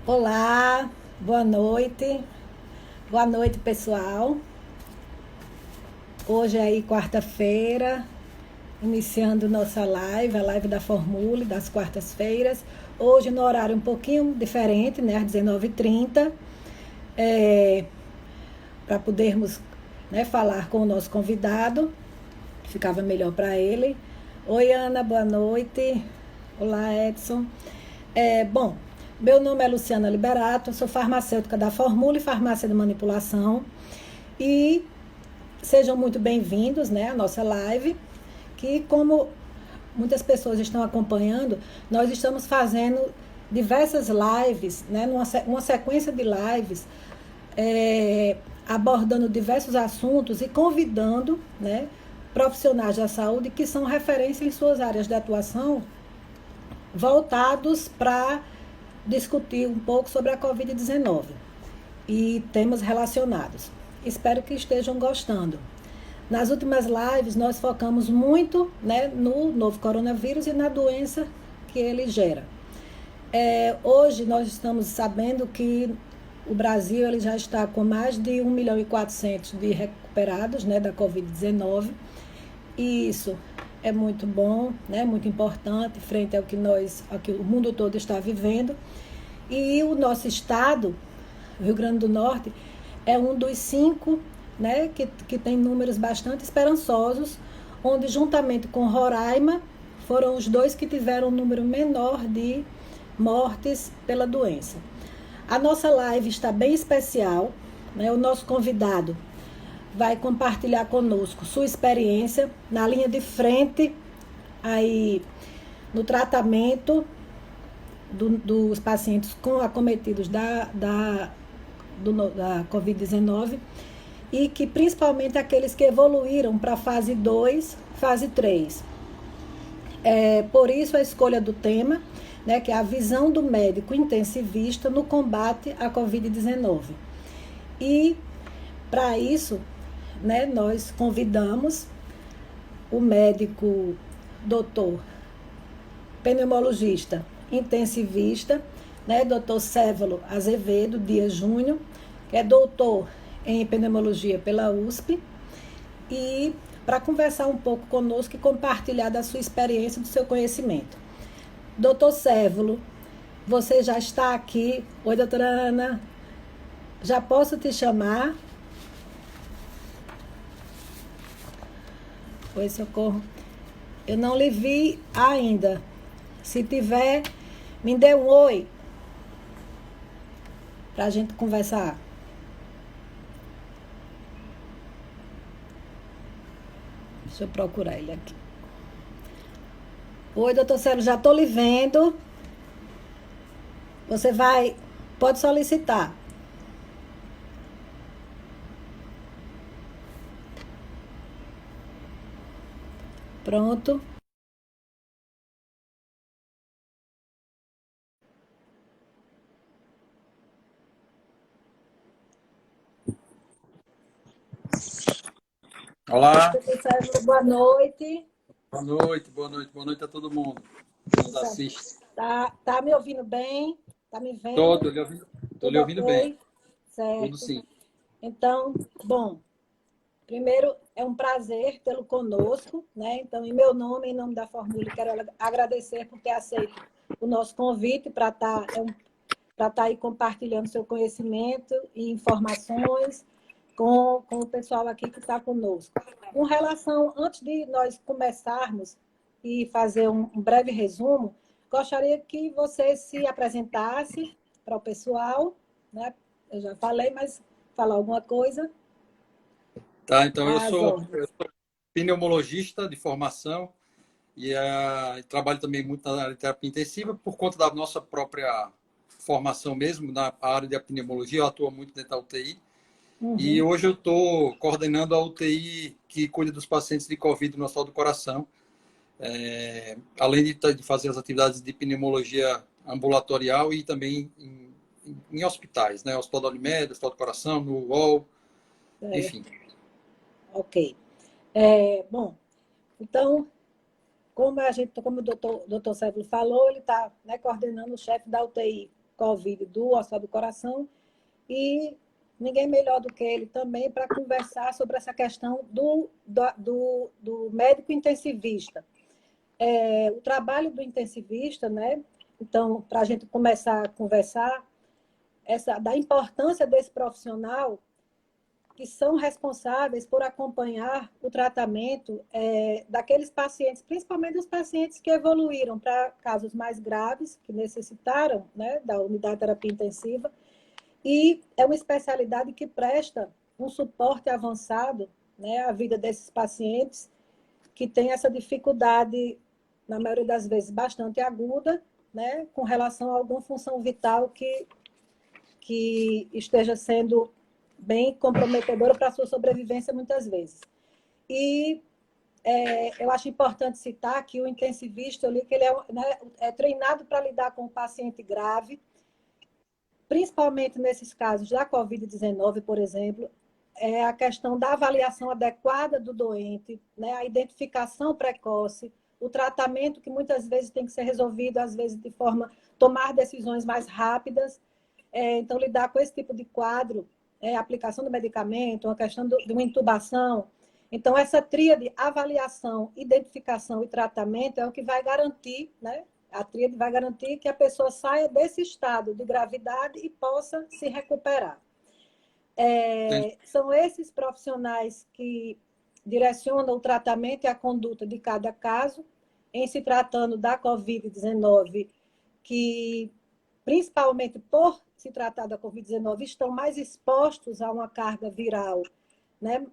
Olá, boa noite. Boa noite, pessoal. Hoje é aí quarta-feira, iniciando nossa live, a live da Formule das quartas-feiras. Hoje no horário um pouquinho diferente, né, às 19h30, para podermos, né, falar com o nosso convidado, que ficava melhor para ele. Oi, Ana, boa noite. Olá, Edson. Bom, meu nome é Luciana Liberato, sou farmacêutica da Formule Farmácia de Manipulação e sejam muito bem-vindos, né, à nossa live, que como muitas pessoas estão acompanhando, nós estamos fazendo diversas lives, né, uma sequência de lives, abordando diversos assuntos e convidando, né, profissionais da saúde que são referência em suas áreas de atuação, voltados para discutir um pouco sobre a Covid-19 e temas relacionados. Espero que estejam gostando. Nas últimas lives, nós focamos muito, né, no novo coronavírus e na doença que ele gera. Hoje, nós estamos sabendo que o Brasil ele já está com mais de 1.400.000 de recuperados, né, da Covid-19. E isso é muito bom, né, muito importante, frente ao que o mundo todo está vivendo. E o nosso estado, Rio Grande do Norte, é um dos 5, né, que tem números bastante esperançosos, onde juntamente com Roraima foram os 2 que tiveram um número menor de mortes pela doença. A nossa live está bem especial, né? O nosso convidado vai compartilhar conosco sua experiência na linha de frente aí no tratamento dos pacientes acometidos da Covid-19 e que principalmente aqueles que evoluíram para a fase 2, fase 3. Por isso a escolha do tema, né, que é a visão do médico intensivista no combate à Covid-19. E para isso, né, nós convidamos o médico doutor pneumologista intensivista, né, doutor Cévalo Azevedo Dias Júnior, que é doutor em pneumologia pela USP, e para conversar um pouco conosco e compartilhar da sua experiência e do seu conhecimento. Doutor Cévalo, você já está aqui. Oi, doutora Ana. Já posso te chamar? Oi, socorro. Eu não lhe vi ainda. Se tiver, me dê um oi para a gente conversar. Deixa eu procurar ele aqui. Oi, doutor Célio, já estou lhe vendo. Você pode solicitar. Pronto. Oi, Olá, doutor Célio, boa noite. boa noite, boa noite, boa noite a todo mundo que nos assiste. Tá me ouvindo bem? Tá me Tô, vendo? tô lhe ouvindo, tô Tudo lhe ouvindo bem, ok? tudo Certo. sim. Então, bom, primeiro é um prazer tê-lo conosco, né? Então, em meu nome, em nome da Formule, quero agradecer por ter aceito o nosso convite para estar aí compartilhando seu conhecimento e informações com o pessoal aqui que está conosco. Com relação, antes de nós começarmos e fazer um breve resumo, gostaria que você se apresentasse para o pessoal, né? Eu já falei, mas falar alguma coisa Tá, então às eu ordens. sou pneumologista de formação e trabalho também muito na área de terapia intensiva por conta da nossa própria formação mesmo, na área de pneumologia, eu atuo muito dentro da UTI. E Uhum. hoje eu estou coordenando a UTI que cuida dos pacientes de Covid no Hospital do Coração. Além de fazer as atividades de pneumologia ambulatorial e também em hospitais, né? Hospital da Unimed, Hospital do Coração, no UOL, enfim. Certo. Ok. Bom, então, como o doutor Cédulo falou, ele está, né, coordenando o chefe da UTI Covid do Hospital do Coração, e ninguém melhor do que ele também para conversar sobre essa questão do médico intensivista. O trabalho do intensivista, né? Então, para a gente começar a conversar, da importância desse profissional que são responsáveis por acompanhar o tratamento daqueles pacientes, principalmente os pacientes que evoluíram para casos mais graves, que necessitaram, né, da unidade de terapia intensiva, e é uma especialidade que presta um suporte avançado, né, à vida desses pacientes que têm essa dificuldade, na maioria das vezes, bastante aguda, né, com relação a alguma função vital que esteja sendo bem comprometedora para a sua sobrevivência, muitas vezes. E eu acho importante citar que o intensivista, eu li que ele é treinado para lidar com o paciente grave, principalmente nesses casos da Covid-19, por exemplo, a questão da avaliação adequada do doente, né, a identificação precoce, o tratamento que muitas vezes tem que ser resolvido, às vezes de forma tomar decisões mais rápidas. Então, lidar com esse tipo de quadro, aplicação do medicamento, uma questão de uma intubação. Então, essa tríade, avaliação, identificação e tratamento é o que vai garantir, né? A tríade vai garantir que a pessoa saia desse estado de gravidade e possa se recuperar. São esses profissionais que direcionam o tratamento e a conduta de cada caso, em se tratando da Covid-19, que, principalmente por se tratar da Covid-19, estão mais expostos a uma carga viral, né,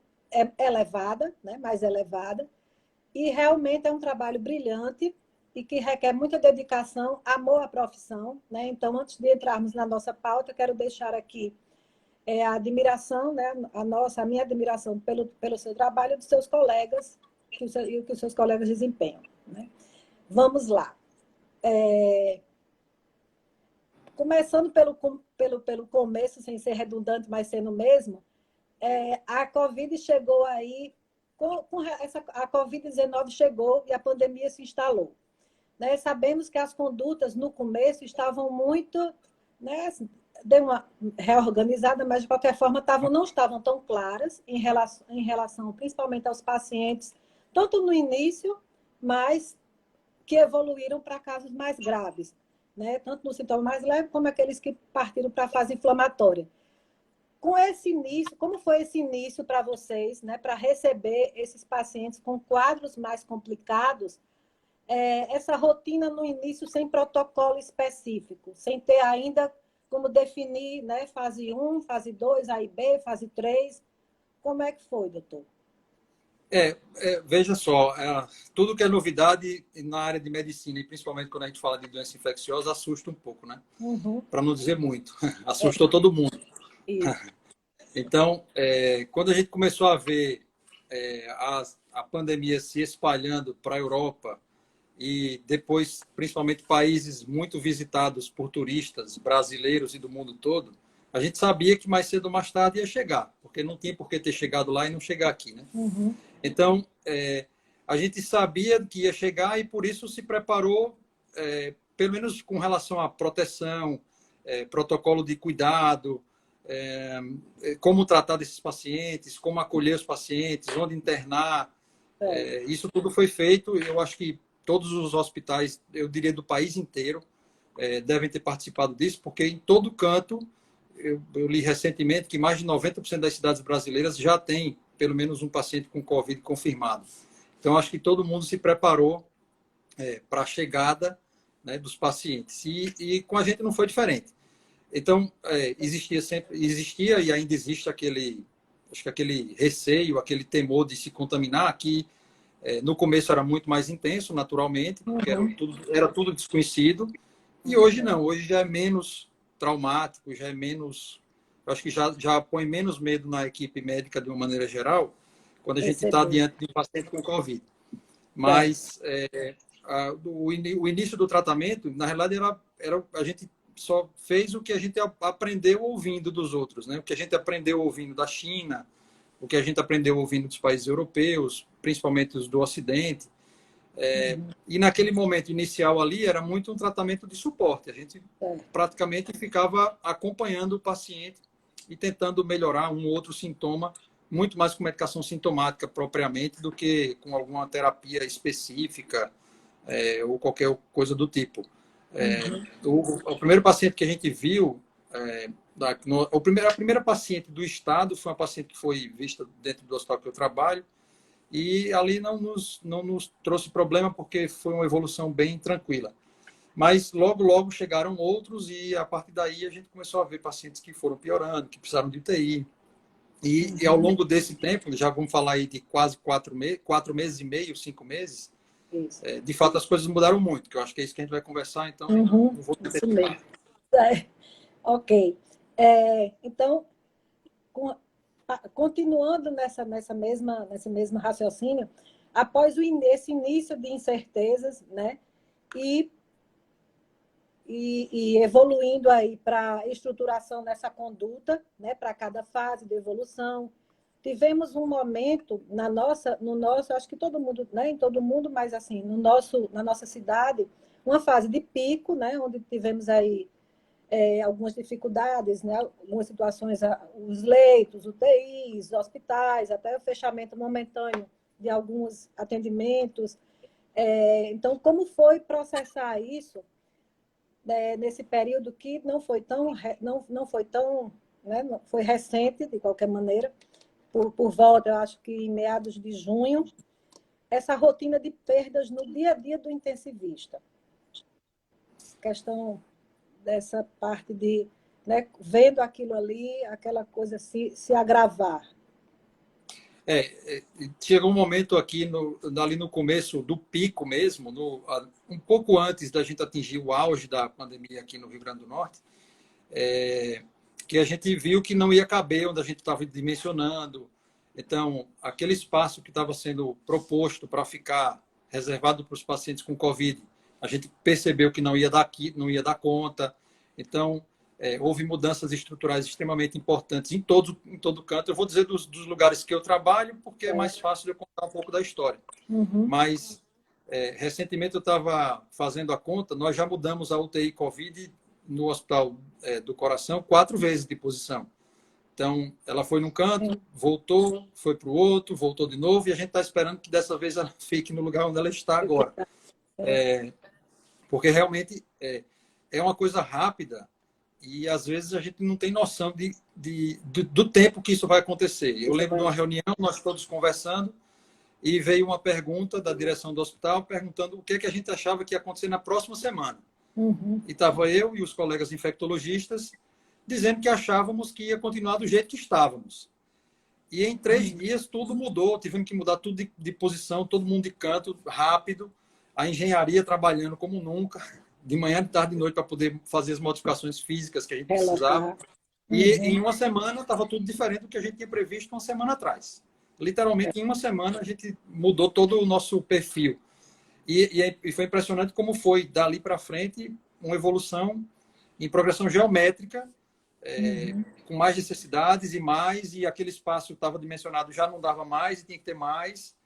elevada, né, mais elevada, e realmente é um trabalho brilhante e que requer muita dedicação, amor à profissão, né? Então, antes de entrarmos na nossa pauta, quero deixar aqui a admiração, né, a minha admiração pelo seu trabalho e dos seus colegas, e o que os seus colegas desempenham, né? Vamos lá. Começando pelo começo, sem ser redundante, mas sendo mesmo, a Covid chegou aí, a Covid-19 chegou e a pandemia se instalou. Né? Sabemos que as condutas no começo estavam muito, né, deu uma reorganizada, mas de qualquer forma não estavam tão claras em relação principalmente aos pacientes, tanto no início, mas que evoluíram para casos mais graves, né? Tanto no sintoma mais leve como aqueles que partiram para a fase inflamatória. Com esse início, como foi esse início para vocês, né, para receber esses pacientes com quadros mais complicados, essa rotina no início sem protocolo específico, sem ter ainda como definir, né, fase 1, fase 2, A e B, fase 3, como é que foi, doutor? Veja só, tudo que é novidade na área de medicina, e principalmente quando a gente fala de doença infecciosa, assusta um pouco, né? Uhum. Para não dizer muito. Assustou todo mundo. Isso. Então, quando a gente começou a ver a pandemia se espalhando para a Europa e depois, principalmente, países muito visitados por turistas brasileiros e do mundo todo, a gente sabia que mais cedo ou mais tarde ia chegar, porque não tinha por que ter chegado lá e não chegar aqui, né? Uhum. Então, a gente sabia que ia chegar e por isso se preparou, pelo menos com relação à proteção, protocolo de cuidado, como tratar desses pacientes, como acolher os pacientes, onde internar. Isso tudo foi feito. Eu acho que todos os hospitais, eu diria do país inteiro, devem ter participado disso, porque em todo canto, eu li recentemente que mais de 90% das cidades brasileiras já tem pelo menos um paciente com Covid confirmado. Então, acho que todo mundo se preparou para a chegada, né, dos pacientes. E com a gente não foi diferente. Então, existia e ainda existe aquele receio, aquele temor de se contaminar, que no começo era muito mais intenso, naturalmente, porque era tudo desconhecido. E hoje não, hoje já é menos traumático, já é menos... Eu acho que já põe menos medo na equipe médica de uma maneira geral, quando a gente está diante de um paciente com Covid. Mas o início do tratamento, na realidade, a gente só fez o que a gente aprendeu ouvindo dos outros, né? O que a gente aprendeu ouvindo da China, o que a gente aprendeu ouvindo dos países europeus, principalmente os do Ocidente. E naquele momento inicial ali era muito um tratamento de suporte. A gente praticamente ficava acompanhando o paciente e tentando melhorar um ou outro sintoma, muito mais com medicação sintomática propriamente do que com alguma terapia específica ou qualquer coisa do tipo. O primeiro paciente que a gente viu, a primeira paciente do estado foi uma paciente que foi vista dentro do hospital que eu trabalho, e ali não nos trouxe problema, porque foi uma evolução bem tranquila. Mas logo chegaram outros, e a partir daí a gente começou a ver pacientes que foram piorando, que precisaram de UTI. E ao longo desse tempo, já vamos falar aí de quase 4 meses e meio, 5 meses, de fato as coisas mudaram muito, que eu acho que é isso que a gente vai conversar, então não vou isso mesmo. Ok. Então, continuando nesse mesmo raciocínio, após esse início de incertezas, né, e evoluindo aí para a estruturação dessa conduta, né, para cada fase de evolução, tivemos um momento no nosso, acho que todo mundo, né, em todo mundo, mas assim, na nossa cidade, uma fase de pico, né, onde tivemos aí algumas dificuldades, né? Algumas situações, os leitos, UTIs, hospitais, até o fechamento momentâneo de alguns atendimentos. Então, como foi processar isso nesse período que não foi tão, né? Foi recente, de qualquer maneira, por volta, eu acho que em meados de junho, essa rotina de perdas no dia a dia do intensivista. Questão dessa parte de, né, vendo aquilo ali, aquela coisa se agravar. Chegou um momento aqui, ali no começo do pico mesmo, um pouco antes da gente atingir o auge da pandemia aqui no Rio Grande do Norte, que a gente viu que não ia caber onde a gente estava dimensionando. Então, aquele espaço que estava sendo proposto para ficar reservado para os pacientes com Covid, a gente percebeu que não ia dar conta. Então, houve mudanças estruturais extremamente importantes em todo canto. Eu vou dizer dos lugares que eu trabalho, porque é mais fácil de eu contar um pouco da história. Mas, recentemente, eu estava fazendo a conta, nós já mudamos a UTI Covid no Hospital do Coração 4 vezes de posição. Então, ela foi num canto, voltou, foi para o outro, voltou de novo, e a gente está esperando que dessa vez ela fique no lugar onde ela está agora. Porque realmente é uma coisa rápida e às vezes a gente não tem noção do tempo que isso vai acontecer. Eu lembro de uma reunião, nós todos conversando, e veio uma pergunta da direção do hospital perguntando o que a gente achava que ia acontecer na próxima semana. E estava eu e os colegas infectologistas dizendo que achávamos que ia continuar do jeito que estávamos. E em 3 dias tudo mudou, tivemos que mudar tudo de posição, todo mundo de canto, rápido, a engenharia trabalhando como nunca, de manhã, de tarde e de noite, para poder fazer as modificações físicas que a gente precisava. E em uma semana estava tudo diferente do que a gente tinha previsto uma semana atrás. Literalmente, em uma semana, a gente mudou todo o nosso perfil. E foi impressionante como foi, dali para frente, uma evolução em progressão geométrica, com mais necessidades e aquele espaço estava dimensionado, já não dava mais e tinha que ter mais.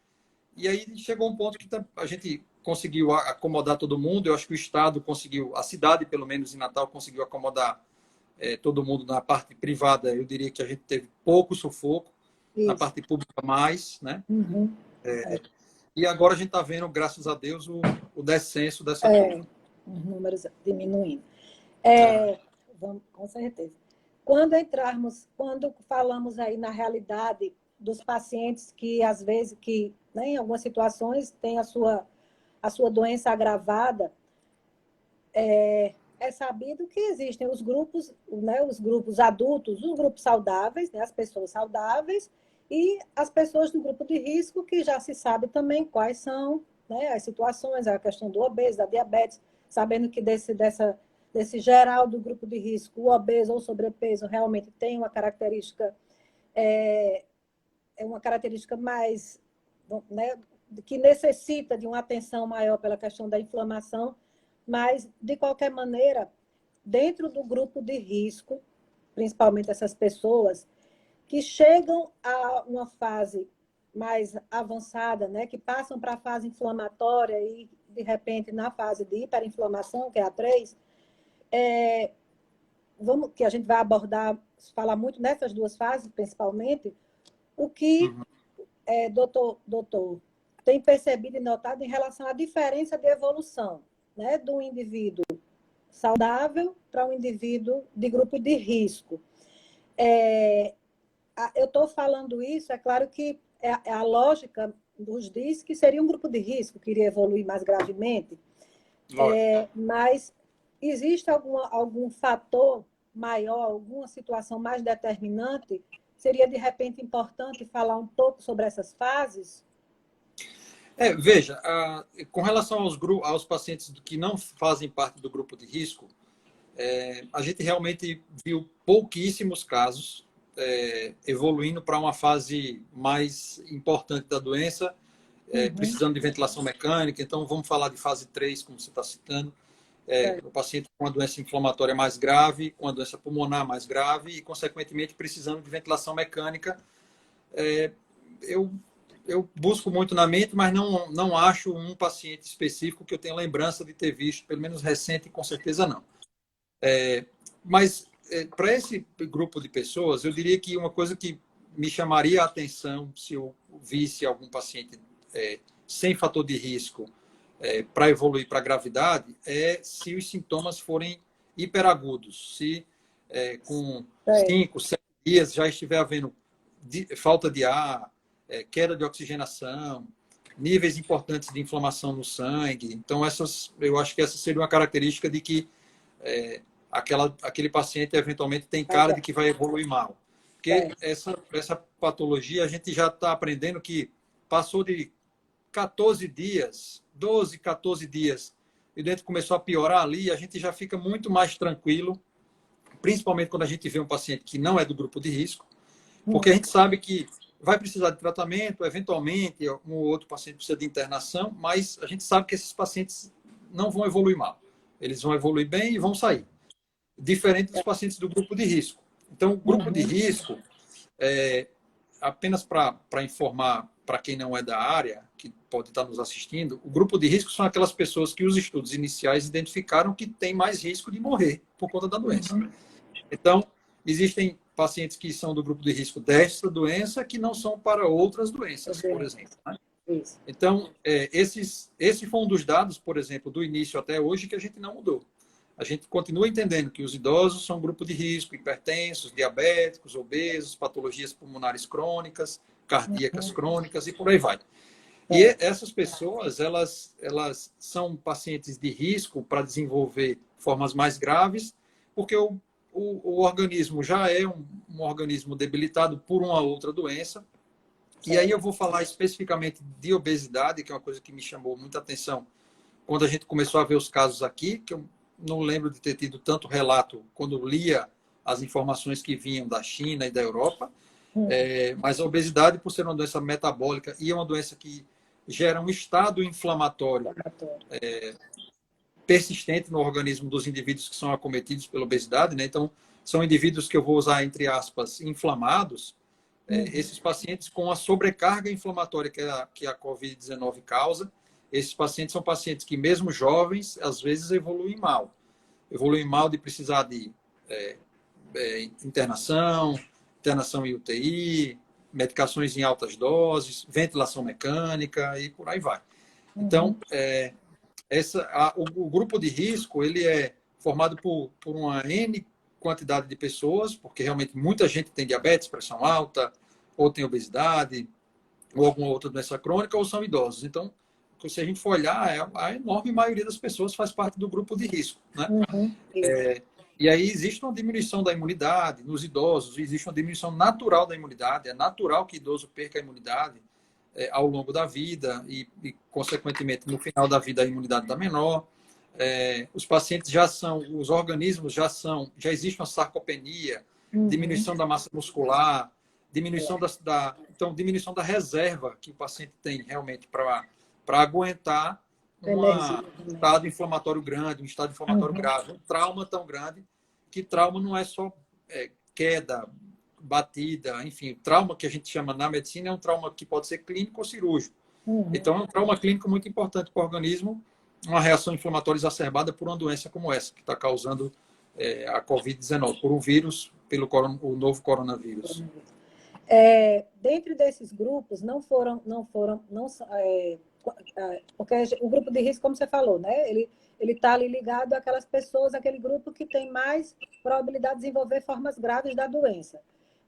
E aí chegou um ponto que a gente conseguiu acomodar todo mundo. Eu acho que o Estado conseguiu, a cidade, pelo menos em Natal, conseguiu acomodar todo mundo. Na parte privada, eu diria que a gente teve pouco sufoco, na parte pública mais, né? E agora a gente está vendo, graças a Deus, o descenso dessa curva. Os números diminuindo. Vamos, com certeza. Quando falamos aí na realidade dos pacientes que, às vezes, né, em algumas situações, têm a sua doença agravada, é sabido que existem os grupos, né, os grupos adultos, os grupos saudáveis, né, as pessoas saudáveis, e as pessoas do grupo de risco, que já se sabe também quais são, né, as situações, a questão do obeso, da diabetes, sabendo que desse geral do grupo de risco, o obeso ou sobrepeso realmente tem uma característica, uma característica mais, né, que necessita de uma atenção maior pela questão da inflamação, mas, de qualquer maneira, dentro do grupo de risco, principalmente essas pessoas que chegam a uma fase mais avançada, né, que passam para a fase inflamatória e, de repente, na fase de hiperinflamação, que é a 3, que a gente vai abordar, falar muito nessas duas fases, principalmente, o que, doutor, tem percebido e notado em relação à diferença de evolução, né, do indivíduo saudável para um indivíduo de grupo de risco. Eu estou falando isso, é claro que a lógica nos diz que seria um grupo de risco que iria evoluir mais gravemente, mas existe algum fator maior, alguma situação mais determinante? Seria, de repente, importante falar um pouco sobre essas fases? Veja, com relação aos pacientes que não fazem parte do grupo de risco, a gente realmente viu pouquíssimos casos evoluindo para uma fase mais importante da doença, precisando de ventilação mecânica. Então, vamos falar de fase 3, como você está citando. O paciente com uma doença inflamatória mais grave, com uma doença pulmonar mais grave e, consequentemente, precisando de ventilação mecânica. Eu busco muito na mente, mas não acho um paciente específico que eu tenha lembrança de ter visto, pelo menos recente, com certeza não. Mas, para esse grupo de pessoas, eu diria que uma coisa que me chamaria a atenção se eu visse algum paciente sem fator de risco para evoluir para a gravidade é se os sintomas forem hiperagudos, se com 5, 7 dias já estiver havendo falta de ar, queda de oxigenação, níveis importantes de inflamação no sangue. Então, eu acho que essa seria uma característica de que aquele paciente eventualmente tem cara de que vai evoluir mal. Porque essa patologia, a gente já está aprendendo que passou de 14 dias, 12, 14 dias, e dentro começou a piorar ali, a gente já fica muito mais tranquilo, principalmente quando a gente vê um paciente que não é do grupo de risco, porque a gente sabe que vai precisar de tratamento, eventualmente um ou outro paciente precisa de internação, mas a gente sabe que esses pacientes não vão evoluir mal. Eles vão evoluir bem e vão sair. Diferente dos pacientes do grupo de risco. Então, o grupo de risco, apenas para informar para quem não é da área, que pode estar nos assistindo, o grupo de risco são aquelas pessoas que os estudos iniciais identificaram que têm mais risco de morrer por conta da doença. Então, existem pacientes que são do grupo de risco desta doença que não são para outras doenças, por exemplo. Né? Então, esse foi um dos dados, por exemplo, do início até hoje, que a gente não mudou. A gente continua entendendo que os idosos são grupo de risco, hipertensos, diabéticos, obesos, patologias pulmonares crônicas, cardíacas crônicas e por aí vai. E essas pessoas, elas são pacientes de risco para desenvolver formas mais graves, porque o organismo já é um organismo debilitado por uma outra doença. E aí eu vou falar especificamente de obesidade, que é uma coisa que me chamou muita atenção quando a gente começou a ver os casos aqui, que eu não lembro de ter tido tanto relato quando lia as informações que vinham da China e da Europa. Mas a obesidade, por ser uma doença metabólica e é uma doença que gera um estado inflamatório persistente no organismo dos indivíduos que são acometidos pela obesidade, né? Então, são indivíduos que eu vou usar entre aspas, inflamados, esses pacientes com a sobrecarga inflamatória que a Covid-19 causa. Esses pacientes são pacientes que, mesmo jovens, às vezes evoluem mal. Evoluem mal de precisar de internação em UTI, medicações em altas doses, ventilação mecânica e por aí vai. Então, o grupo de risco ele é formado por uma N quantidade de pessoas, porque realmente muita gente tem diabetes, pressão alta, ou tem obesidade, ou alguma outra doença crônica, ou são idosos. Então, se a gente for olhar, a enorme maioria das pessoas faz parte do grupo de risco. Né? E aí existe uma diminuição da imunidade nos idosos, existe uma diminuição natural da imunidade. É natural que idoso perca a imunidade ao longo da vida e, consequentemente, no final da vida a imunidade está menor. Os pacientes os organismos já existe uma sarcopenia, diminuição da massa muscular, diminuição diminuição da reserva que o paciente tem realmente para aguentar um estado inflamatório grande, um estado inflamatório grave, um trauma tão grande, que trauma não é só queda batida, enfim, o trauma que a gente chama na medicina é um trauma que pode ser clínico ou cirúrgico. Então, é um trauma clínico muito importante para o organismo, uma reação inflamatória exacerbada por uma doença como essa, que está causando a Covid-19, por um vírus, o novo coronavírus. Dentro desses grupos, porque o grupo de risco, como você falou, né? Ele está ali ligado àquelas pessoas, aquele grupo que tem mais probabilidade de desenvolver formas graves da doença.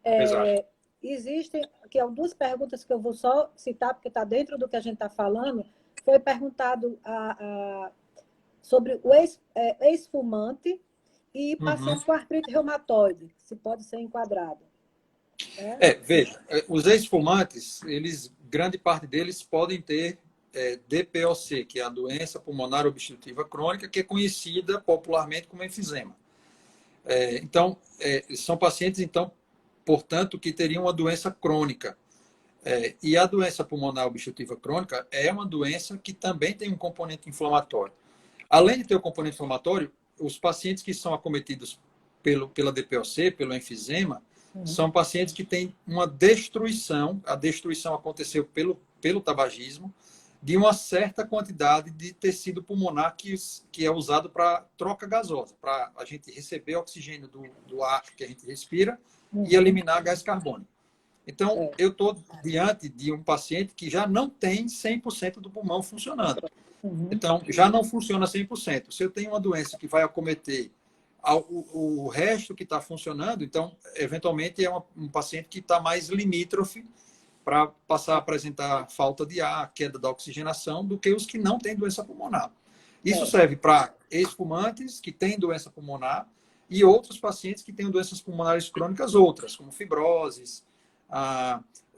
Exato. Existem, que é duas perguntas que eu vou só citar, porque está dentro do que a gente está falando. Foi perguntado sobre o ex-fumante e paciente com artrite reumatoide, se pode ser enquadrado. Veja, os ex-fumantes, grande parte deles podem ter DPOC, que é a doença pulmonar obstrutiva crônica, que é conhecida popularmente como enfisema. Então, são pacientes, então, portanto, que teriam uma doença crônica. E a doença pulmonar obstrutiva crônica é uma doença que também tem um componente inflamatório. Além de ter o componente inflamatório, os pacientes que são acometidos pela DPOC, pelo enfisema, são pacientes que têm uma destruição, a destruição aconteceu pelo tabagismo, de uma certa quantidade de tecido pulmonar que é usado para troca gasosa, para a gente receber oxigênio do ar que a gente respira e eliminar gás carbônico. Então, eu estou diante de um paciente que já não tem 100% do pulmão funcionando. Então, já não funciona 100%. Se eu tenho uma doença que vai acometer o resto que está funcionando, então, eventualmente, é um paciente que está mais limítrofe para passar a apresentar falta de ar, queda da oxigenação, do que os que não têm doença pulmonar. Isso serve para ex-fumantes que têm doença pulmonar e outros pacientes que têm doenças pulmonares crônicas outras, como fibroses,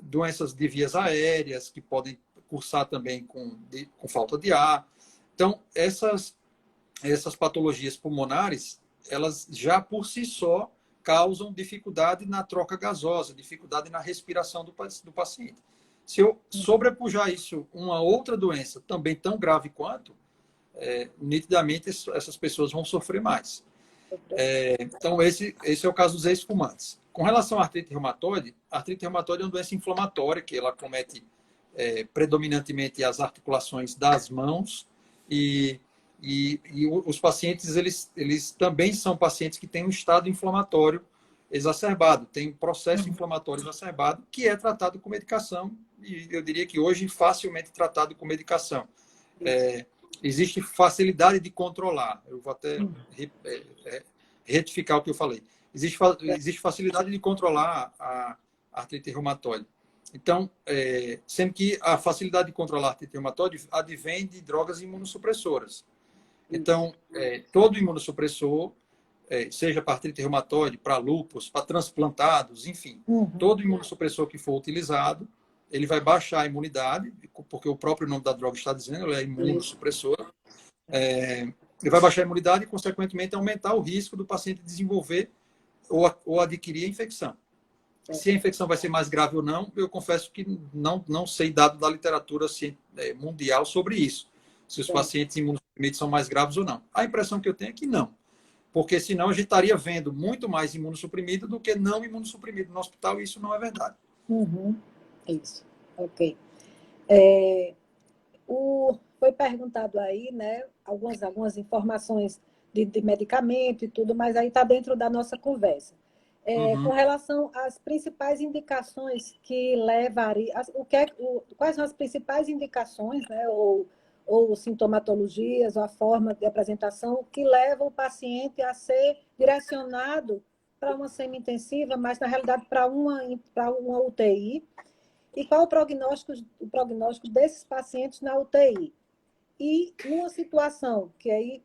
doenças de vias aéreas, que podem cursar também com falta de ar. Então, essas patologias pulmonares, elas já por si só causam dificuldade na troca gasosa, dificuldade na respiração do paciente. Se eu sobrepujar isso uma outra doença também tão grave quanto, nitidamente essas pessoas vão sofrer mais. Então, esse é o caso dos ex-fumantes. Com relação à artrite reumatoide é uma doença inflamatória que ela acomete predominantemente as articulações das mãos e os pacientes, eles também são pacientes que têm um estado inflamatório exacerbado, tem um processo inflamatório exacerbado que é tratado com medicação e eu diria que hoje facilmente tratado com medicação. Existe facilidade de controlar. Eu vou até retificar o que eu falei. Existe facilidade de controlar a artrite reumatoide. Então, sendo que a facilidade de controlar a artrite reumatoide advém de drogas imunossupressoras. Então, todo imunossupressor, seja para artrite reumatoide, para lúpus, para transplantados, enfim, todo imunossupressor que for utilizado, ele vai baixar a imunidade, porque o próprio nome da droga está dizendo, ela é imunossupressora. Ele vai baixar a imunidade e, consequentemente, aumentar o risco do paciente desenvolver ou adquirir a infecção. Se a infecção vai ser mais grave ou não, eu confesso que não sei dado da literatura mundial sobre isso. Se os pacientes imunossuprimidos são mais graves ou não. A impressão que eu tenho é que não. Porque senão a gente estaria vendo muito mais imunossuprimido do que não imunossuprimido no hospital, e isso não é verdade. Isso, ok. Foi perguntado aí, né, algumas informações de medicamento e tudo, mas aí está dentro da nossa conversa. Com relação às principais indicações que levariam, quais são as principais indicações, né, ou sintomatologias, ou a forma de apresentação que levam o paciente a ser direcionado para uma semi-intensiva, mas na realidade para uma UTI, e qual o prognóstico desses pacientes na UTI. E numa situação que aí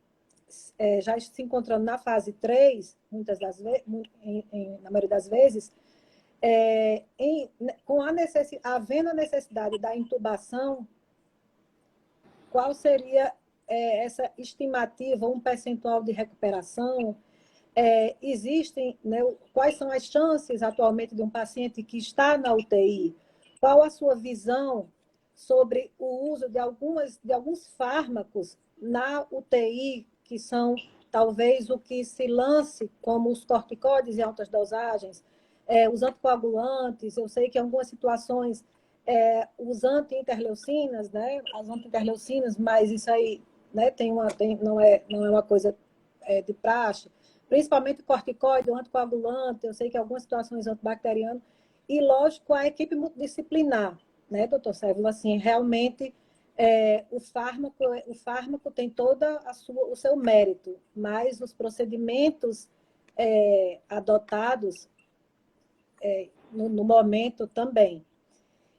já se encontrando na fase 3, na maioria das vezes, havendo a necessidade da intubação, qual seria essa estimativa, um percentual de recuperação? Existem, né, quais são as chances atualmente de um paciente que está na UTI? Qual a sua visão sobre o uso de alguns fármacos na UTI, que são talvez o que se lance como os corticóides em altas dosagens, os anticoagulantes, eu sei que em algumas situações os anti-interleucinas, né, as anti-interleucinas, mas isso aí, né, não é uma coisa de praxe, principalmente o corticoide, o anticoagulante, eu sei que em algumas situações antibacteriano, e lógico a equipe multidisciplinar, né, doutor Sérgio, assim, realmente o fármaco tem toda o seu mérito, mas os procedimentos adotados no momento também.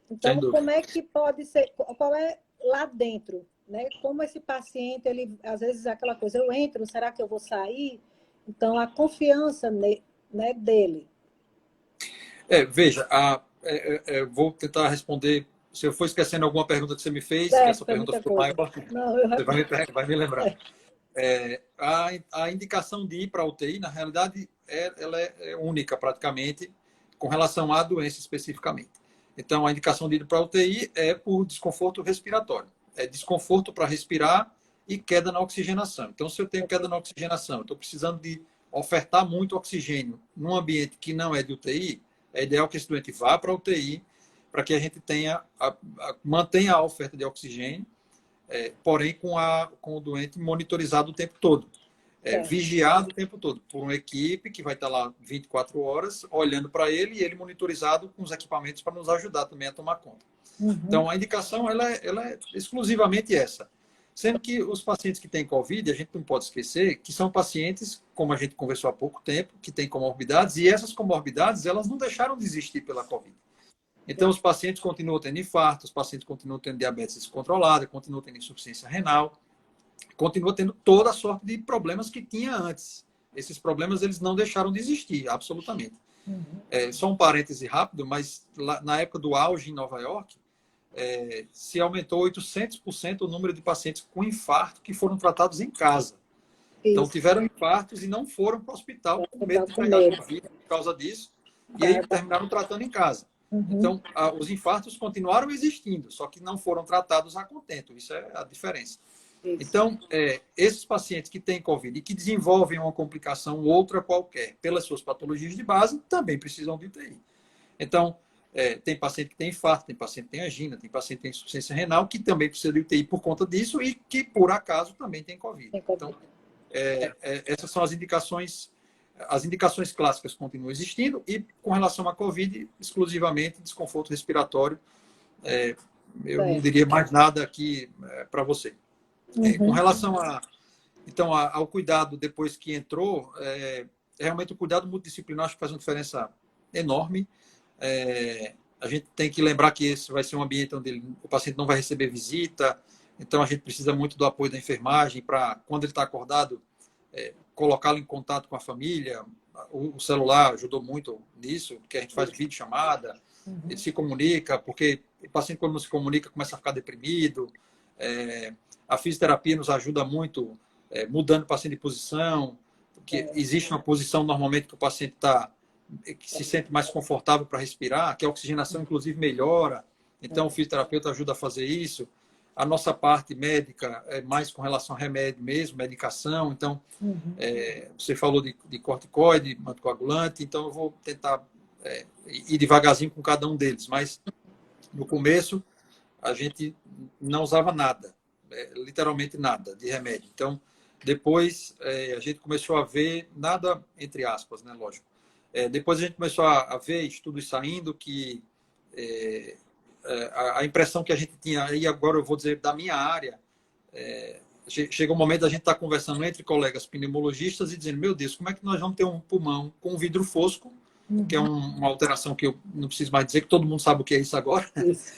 Sem Então, dúvida. como é que pode ser, qual é lá dentro, né? Como esse paciente, ele, às vezes, é aquela coisa, eu entro, será que eu vou sair? Então, a confiança né, dele. Veja, vou tentar responder. Se eu for esquecendo alguma pergunta que você me fez, que É, essa foi pergunta muita ficou coisa. maior, Não, eu... você vai me lembrar. É, A indicação de ir para a UTI, na realidade, ela é única praticamente com relação à doença especificamente. Então, a indicação de ir para a UTI é por desconforto respiratório. É desconforto para respirar e queda na oxigenação. Então, se eu tenho queda na oxigenação, estou precisando de ofertar muito oxigênio num ambiente que não é de UTI, é ideal que esse doente vá para a UTI para que a gente mantenha a oferta de oxigênio, porém com o doente monitorizado o tempo todo, certo. vigiado o tempo todo por uma equipe que vai estar lá 24 horas olhando para ele e ele monitorizado com os equipamentos para nos ajudar também a tomar conta. Uhum. Então, a indicação ela é exclusivamente essa. Sendo que os pacientes que têm Covid, a gente não pode esquecer que são pacientes, como a gente conversou há pouco tempo, que têm comorbidades, e essas comorbidades, elas não deixaram de existir pela Covid. Então, os pacientes continuam tendo infarto, os pacientes continuam tendo diabetes descontrolada, continuam tendo insuficiência renal, continuam tendo toda a sorte de problemas que tinha antes. Esses problemas, eles não deixaram de existir, absolutamente. Uhum. Só um parêntese rápido, mas na época do auge em Nova York, se aumentou 800% o número de pacientes com infarto que foram tratados em casa. Então, Isso. tiveram infartos e não foram para o hospital com Eu medo estava de com pegar medo. Covid por causa disso, e aí Tá? terminaram tratando em casa. Uhum. Então, os infartos continuaram existindo, só que não foram tratados a contento. Isso é a diferença. Isso. Então, esses pacientes que têm Covid e que desenvolvem uma complicação outra qualquer pelas suas patologias de base, também precisam de UTI. Então, tem paciente que tem infarto, tem paciente que tem angina, tem paciente que tem insuficiência renal, que também precisa de UTI por conta disso e que, por acaso, também tem Covid. Tem Então, Covid. essas são as indicações. As indicações clássicas continuam existindo e, com relação à Covid, exclusivamente desconforto respiratório. Eu não Certo. diria mais nada aqui para você. Com Uhum. relação então, ao cuidado depois que entrou, realmente o cuidado multidisciplinar acho que faz uma diferença enorme. A gente tem que lembrar que esse vai ser um ambiente onde o paciente não vai receber visita, então a gente precisa muito do apoio da enfermagem para, quando ele está acordado, colocá-lo em contato com a família. O celular ajudou muito nisso, porque a gente faz videochamada, ele se comunica, porque o paciente, quando não se comunica, começa a ficar deprimido. A fisioterapia nos ajuda muito, mudando o paciente de posição, porque existe uma posição normalmente que o paciente que se sente mais confortável para respirar, que a oxigenação, inclusive, melhora. Então, o fisioterapeuta ajuda a fazer isso. A nossa parte médica é mais com relação a remédio mesmo, medicação. Então, você falou de corticoide, anticoagulante, então eu vou tentar ir devagarzinho com cada um deles. Mas, no começo, a gente não usava nada, literalmente nada de remédio. Então, depois a gente começou a ver nada, entre aspas, né, lógico. Depois a gente começou a ver estudos saindo que a impressão que a gente tinha, e agora eu vou dizer da minha área, chega um momento da gente estar conversando entre colegas pneumologistas e dizendo, meu Deus, como é que nós vamos ter um pulmão com vidro fosco, que é uma alteração que eu não preciso mais dizer, que todo mundo sabe o que é isso agora. Isso.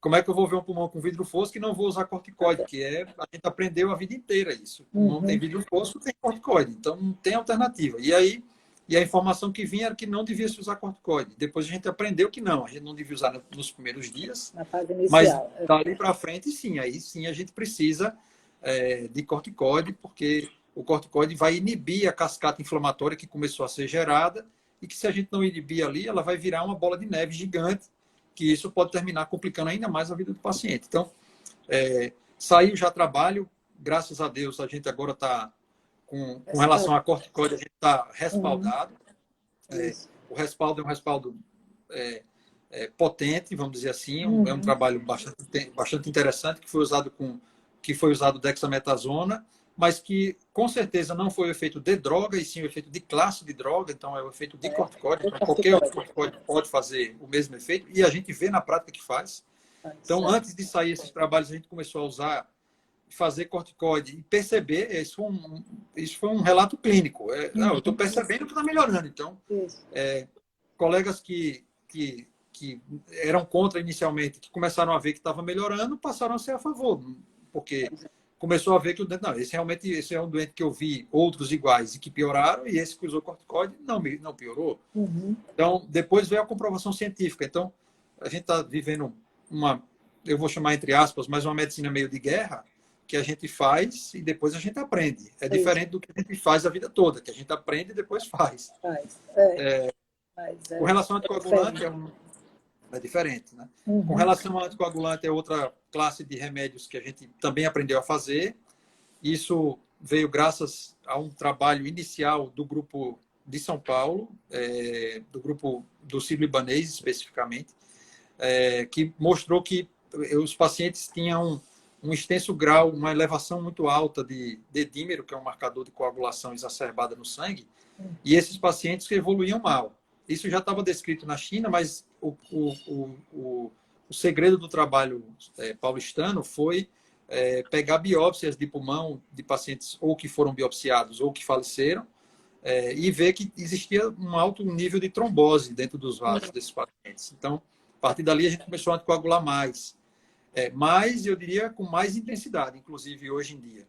Como é que eu vou ver um pulmão com vidro fosco e não vou usar corticoide? Que a gente aprendeu a vida inteira isso. O pulmão tem vidro fosco, tem corticoide. Então, não tem alternativa. E a informação que vinha era que não devia se usar corticoide. Depois a gente aprendeu que não. A gente não devia usar nos primeiros dias. Na fase Mas inicial. dali para frente, sim. Aí sim a gente precisa de corticoide, porque o corticoide vai inibir a cascata inflamatória que começou a ser gerada e que, se a gente não inibir ali, ela vai virar uma bola de neve gigante, que isso pode terminar complicando ainda mais a vida do paciente. Então, saiu já trabalho, graças a Deus, a gente agora está, com relação a corticoide, a gente está respaldado. o respaldo é um respaldo potente, vamos dizer assim, é um trabalho bastante interessante que foi usado dexametasona, mas que com certeza não foi o efeito de droga, e sim o efeito de classe de droga, então é o efeito de corticóide. Então, qualquer outro corticóide pode fazer o mesmo efeito, e a gente vê na prática que faz. Então, antes de sair esses trabalhos, a gente começou a usar, fazer corticóide e perceber, isso foi um relato clínico. Não, eu estou percebendo que está melhorando. Então, colegas que eram contra inicialmente, que começaram a ver que estava melhorando, passaram a ser a favor, porque começou a ver que o doente, não, esse é um doente que eu vi outros iguais e que pioraram, e esse que usou corticoide não piorou. Então, depois veio a comprovação científica. Então, a gente está vivendo eu vou chamar entre aspas, mas uma medicina meio de guerra, que a gente faz e depois a gente aprende. É diferente do que a gente faz a vida toda, que a gente aprende e depois faz. Com relação ao anticoagulante, é diferente, né? Com relação ao anticoagulante, é outra classe de remédios que a gente também aprendeu a fazer. Isso veio graças a um trabalho inicial do grupo de São Paulo, do grupo do Sírio-Libanês, especificamente, que mostrou que os pacientes tinham um extenso grau, uma elevação muito alta de dímero, que é um marcador de coagulação exacerbada no sangue, e esses pacientes que evoluíam mal. Isso já estava descrito na China, mas o segredo do trabalho paulistano foi pegar biópsias de pulmão de pacientes ou que foram biopsiados ou que faleceram e ver que existia um alto nível de trombose dentro dos vasos desses pacientes. Então, a partir dali, a gente começou a anticoagular mais. Mas, eu diria, com mais intensidade, inclusive hoje em dia.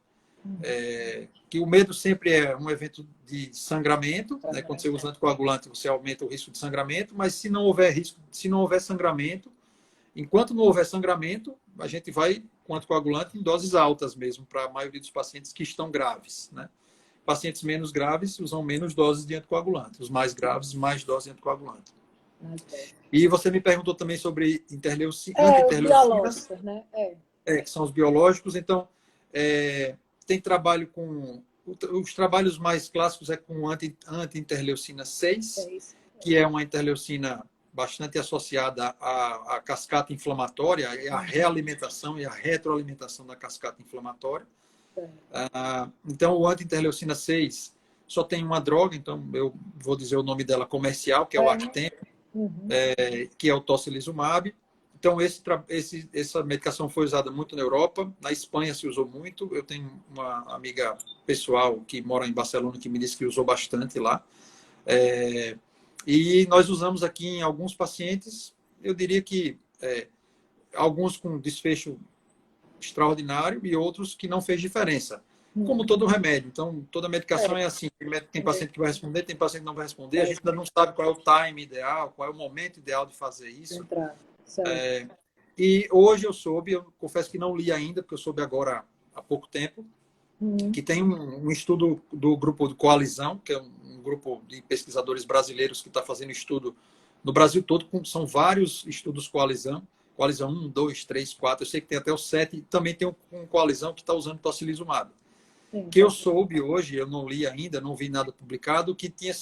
Que o medo sempre é um evento de sangramento, né? Quando você usa anticoagulante, você aumenta o risco de sangramento, mas se não houver sangramento, enquanto não houver sangramento, a gente vai com anticoagulante em doses altas mesmo, para a maioria dos pacientes que estão graves, né? Pacientes menos graves usam menos doses de anticoagulante, os mais graves, mais doses de anticoagulante. E você me perguntou também sobre anti-interleucinas, né? Que são os biológicos. Então, tem trabalho com... Os trabalhos mais clássicos é com anti-interleucina 6, que é uma interleucina bastante associada à cascata inflamatória, a realimentação e a retroalimentação da cascata inflamatória. Então, o anti-interleucina 6 só tem uma droga, então eu vou dizer o nome dela comercial, que é o Actemra, que é o tocilizumab. Então, essa medicação foi usada muito na Europa. Na Espanha se usou muito. Eu tenho uma amiga pessoal que mora em Barcelona que me disse que usou bastante lá. E nós usamos aqui em alguns pacientes, eu diria que alguns com desfecho extraordinário e outros que não fez diferença. Como todo remédio. Então, toda medicação é assim. Tem paciente que vai responder, tem paciente que não vai responder. A gente ainda não sabe qual é o time ideal, qual é o momento ideal de fazer isso. E hoje eu confesso que não li ainda, porque eu soube agora há pouco tempo, que tem um estudo do grupo de Coalizão, que é um grupo de pesquisadores brasileiros que está fazendo estudo no Brasil todo. São vários estudos Coalizão 1, 2, 3, 4. Eu sei que tem até o 7. Também tem um Coalizão que está usando tocilizumab. Que eu soube hoje, eu não li ainda, não vi nada publicado, que tinha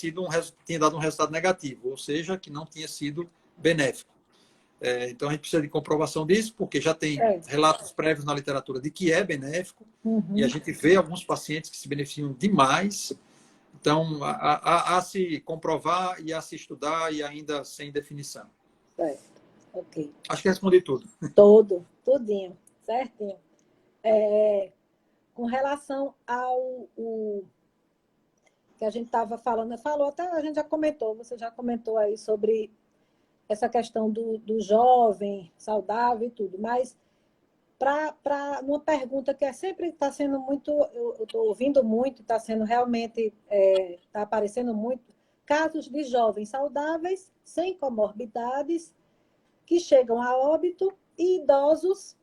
dado um resultado negativo, ou seja, que não tinha sido benéfico. Então, a gente precisa de comprovação disso, porque já tem relatos prévios na literatura de que é benéfico, e a gente vê alguns pacientes que se beneficiam demais. Então, a se comprovar e a se estudar, e ainda sem definição. Certo, ok. Acho que respondi tudo. Tudinho, certinho. Com relação ao que a gente estava falando, até a gente já comentou, você já comentou aí sobre essa questão do jovem, saudável e tudo, mas para uma pergunta que sempre está sendo muito, eu estou ouvindo muito, está sendo realmente, está aparecendo muito, casos de jovens saudáveis, sem comorbidades, que chegam a óbito, e idosos,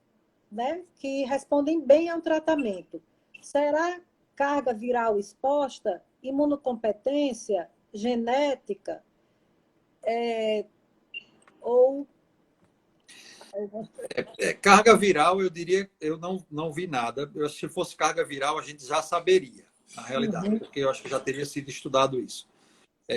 né, que respondem bem ao tratamento. Será carga viral exposta, imunocompetência, genética, ou... Carga viral, eu diria, eu não vi nada. Se fosse carga viral, a gente já saberia, na realidade, porque eu acho que já teria sido estudado isso.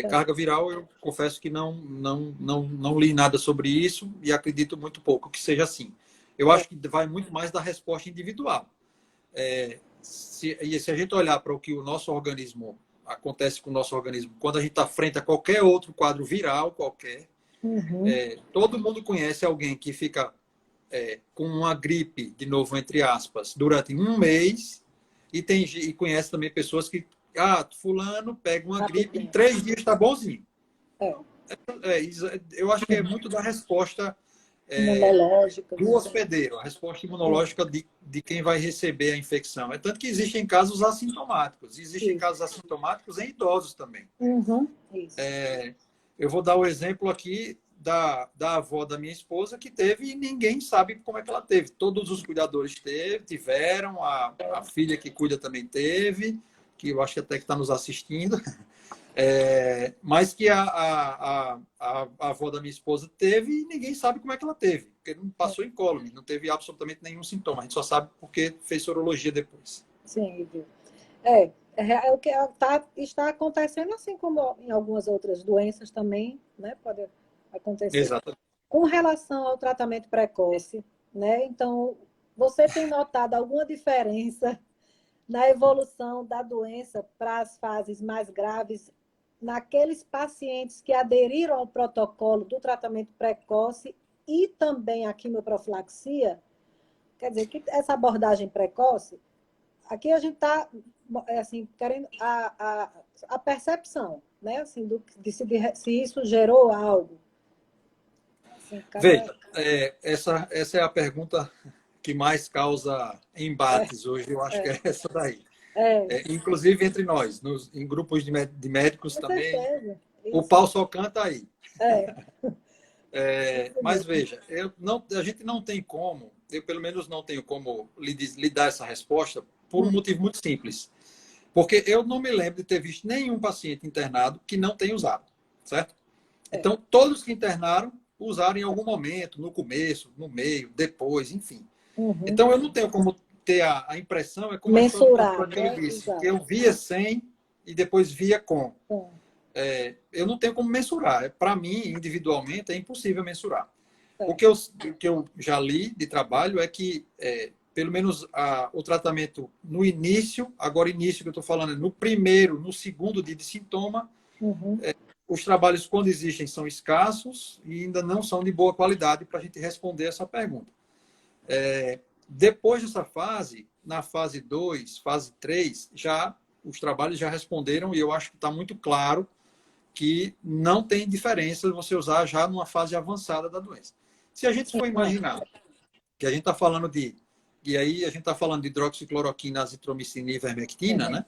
Carga viral, eu confesso que não li nada sobre isso e acredito muito pouco que seja assim. Eu acho que vai muito mais da resposta individual. Se a gente olhar para o que o nosso organismo, acontece com o nosso organismo, quando a gente está frente a qualquer outro quadro viral, qualquer, todo mundo conhece alguém que fica com uma gripe, de novo, entre aspas, durante um mês, e conhece também pessoas que, fulano pega uma gripe, em 3 dias está bonzinho. Eu acho que é muito da resposta Imunológica. do hospedeiro, a resposta imunológica de quem vai receber a infecção. É tanto que existem casos assintomáticos. Existem casos assintomáticos em idosos também. Isso. Eu vou dar o exemplo aqui da avó da minha esposa, que teve e ninguém sabe como é que ela teve. Todos os cuidadores tiveram, a filha que cuida também teve, que eu acho que até que está nos assistindo. Mas que a avó da minha esposa teve e ninguém sabe como é que ela teve, porque não passou incólume, não teve absolutamente nenhum sintoma. A gente só sabe porque fez sorologia depois. Sim, o que está acontecendo, assim como em algumas outras doenças também, né? Pode acontecer. Exatamente. Com relação ao tratamento precoce, né? Então, você tem notado alguma diferença na evolução da doença para as fases mais graves naqueles pacientes que aderiram ao protocolo do tratamento precoce e também a quimioprofilaxia? Quer dizer, que essa abordagem precoce, aqui a gente está assim, querendo a percepção, né? Assim, se isso gerou algo. Assim, Veja, essa é a pergunta que mais causa embates hoje, eu acho que é essa daí. Inclusive entre nós, em grupos de médicos também, o pau só canta aí. Mas veja, a gente não tem como, eu pelo menos não tenho como lhe dar essa resposta por um motivo muito simples. Porque eu não me lembro de ter visto nenhum paciente internado que não tenha usado, certo? Então, todos que internaram usaram em algum momento, no começo, no meio, depois, enfim. Então, eu não tenho como ter a impressão, é como mensurar, a história que ele disse, que eu via sem e depois via com. Eu não tenho como mensurar. Para mim, individualmente, é impossível mensurar. O que eu já li de trabalho é que, pelo menos, o tratamento no início, agora início que eu estou falando, no primeiro, no segundo dia de sintoma, os trabalhos, quando existem, são escassos e ainda não são de boa qualidade para a gente responder essa pergunta. Depois dessa fase, na fase 2, fase 3, os trabalhos já responderam e eu acho que está muito claro que não tem diferença você usar já numa fase avançada da doença. Se a gente for imaginar que a gente está falando e aí a gente está falando de hidroxicloroquina, azitromicina e ivermectina, né?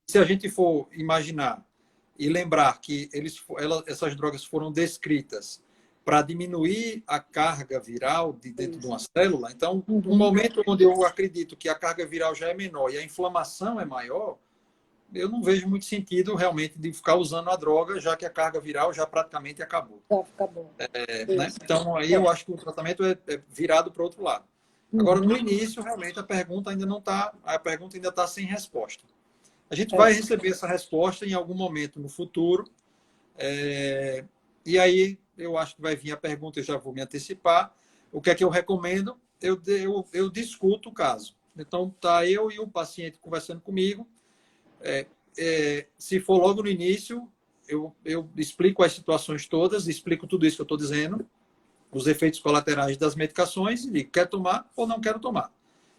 Se a gente for imaginar e lembrar que essas drogas foram descritas para diminuir a carga viral dentro de uma célula, então, no momento onde eu acredito que a carga viral já é menor e a inflamação é maior, eu não vejo muito sentido realmente de ficar usando a droga, já que a carga viral já praticamente acabou. Né? Então, aí eu acho que o tratamento é virado para o outro lado. Agora, no início, realmente, a pergunta ainda está sem resposta. A gente vai receber essa resposta em algum momento no futuro. E aí, eu acho que vai vir a pergunta, eu já vou me antecipar. O que é que eu recomendo? Eu discuto o caso. Então, tá eu e o paciente conversando comigo. Se for logo no início, eu explico as situações todas, explico tudo isso que eu estou dizendo, os efeitos colaterais das medicações, e digo, quer tomar ou não quero tomar.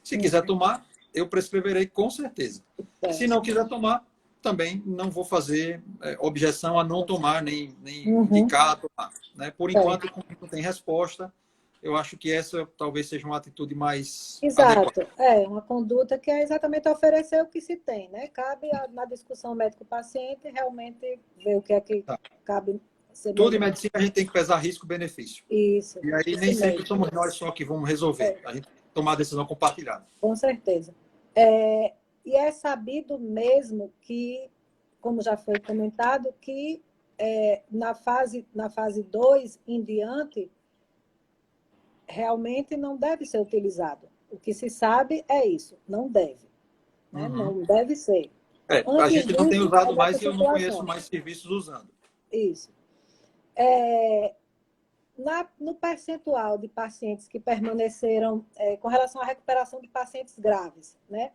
Se quiser tomar, eu prescreverei com certeza. Se não quiser tomar, também não vou fazer objeção a não tomar, nem indicar a tomar. Né? Por enquanto, como não tem resposta, eu acho que essa talvez seja uma atitude mais adequada. Uma conduta que é exatamente oferecer o que se tem, né? Cabe na discussão médico-paciente realmente ver o que é que cabe ser Tudo melhor. em medicina a gente tem que pesar risco-benefício. Isso. E aí nem sempre somos nós só que vamos resolver. A gente tem que tomar a decisão compartilhada. Com certeza. E é sabido mesmo que, como já foi comentado, que na fase 2 em diante, realmente não deve ser utilizado. O que se sabe é isso, não deve. Né? Não deve ser. A gente não tem antivírus usado dessa mais e eu não conheço situação. mais serviços usando. Isso. No percentual de pacientes que permaneceram, com relação à recuperação de pacientes graves, né?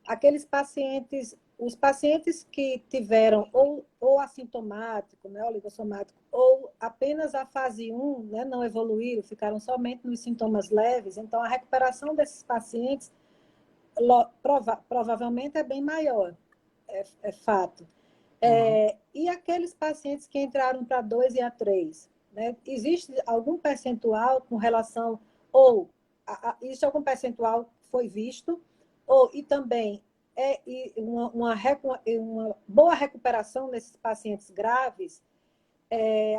Aqueles pacientes, os pacientes que tiveram ou assintomático, né, oligossomático, ou apenas a fase 1, né, não evoluíram, ficaram somente nos sintomas leves, então a recuperação desses pacientes provavelmente é bem maior, é fato. E aqueles pacientes que entraram para 2 e a 3, né, existe algum percentual com relação, ou existe algum percentual que foi visto, e também uma boa recuperação nesses pacientes graves,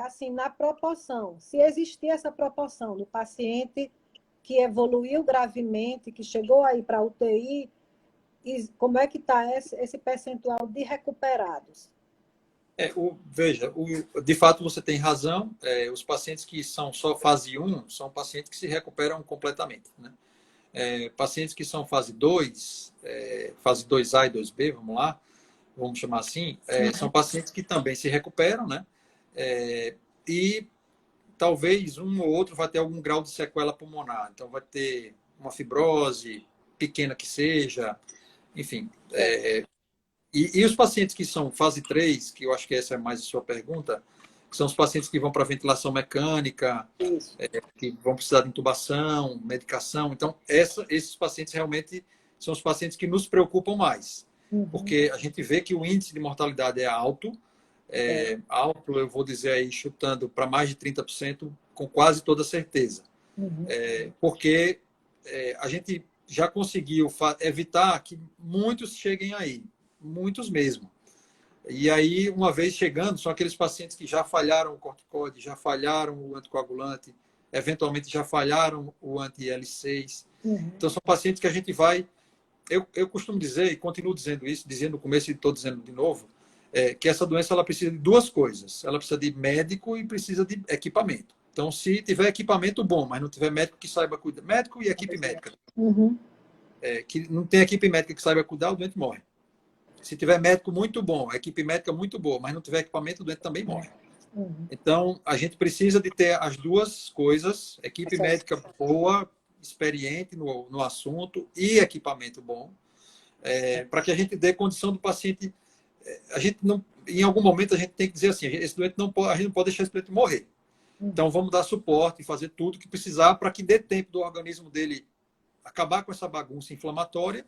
assim, na proporção. Se existir essa proporção no paciente que evoluiu gravemente, que chegou aí para a UTI, como é que está esse percentual de recuperados? Veja, de fato você tem razão. Os pacientes que são só fase 1 são pacientes que se recuperam completamente, né? Pacientes que são fase 2, fase 2A e 2B, vamos chamar assim, são pacientes que também se recuperam, né? E talvez um ou outro vai ter algum grau de sequela pulmonar. Então, vai ter uma fibrose, pequena que seja, enfim. E os pacientes que são fase 3, que eu acho que essa é mais a sua pergunta, que são os pacientes que vão para ventilação mecânica, que vão precisar de intubação, medicação. Então, esses pacientes realmente são os pacientes que nos preocupam mais, porque a gente vê que o índice de mortalidade é alto, alto, eu vou dizer aí, chutando para mais de 30%, com quase toda certeza. Porque a gente já conseguiu evitar que muitos cheguem aí, muitos mesmo. E aí, uma vez chegando, são aqueles pacientes que já falharam o corticoide, já falharam o anticoagulante, eventualmente já falharam o anti-L6. Então, são pacientes que a gente vai... Eu costumo dizer, e continuo dizendo isso, dizendo no começo e estou dizendo de novo, que essa doença ela precisa de duas coisas. Ela precisa de médico e precisa de equipamento. Então, se tiver equipamento, bom, mas não tiver médico que saiba cuidar, médico e equipe médica, que não tem equipe médica que saiba cuidar, o doente morre. Se tiver médico muito bom, equipe médica muito boa, mas não tiver equipamento, o doente também morre. Então, a gente precisa de ter as duas coisas, equipe médica boa, experiente no assunto e equipamento bom, para que a gente dê condição do paciente. A gente não, em algum momento, a gente tem que dizer assim, esse doente a gente não pode deixar esse doente morrer. Então, vamos dar suporte e fazer tudo que precisar para que dê tempo do organismo dele acabar com essa bagunça inflamatória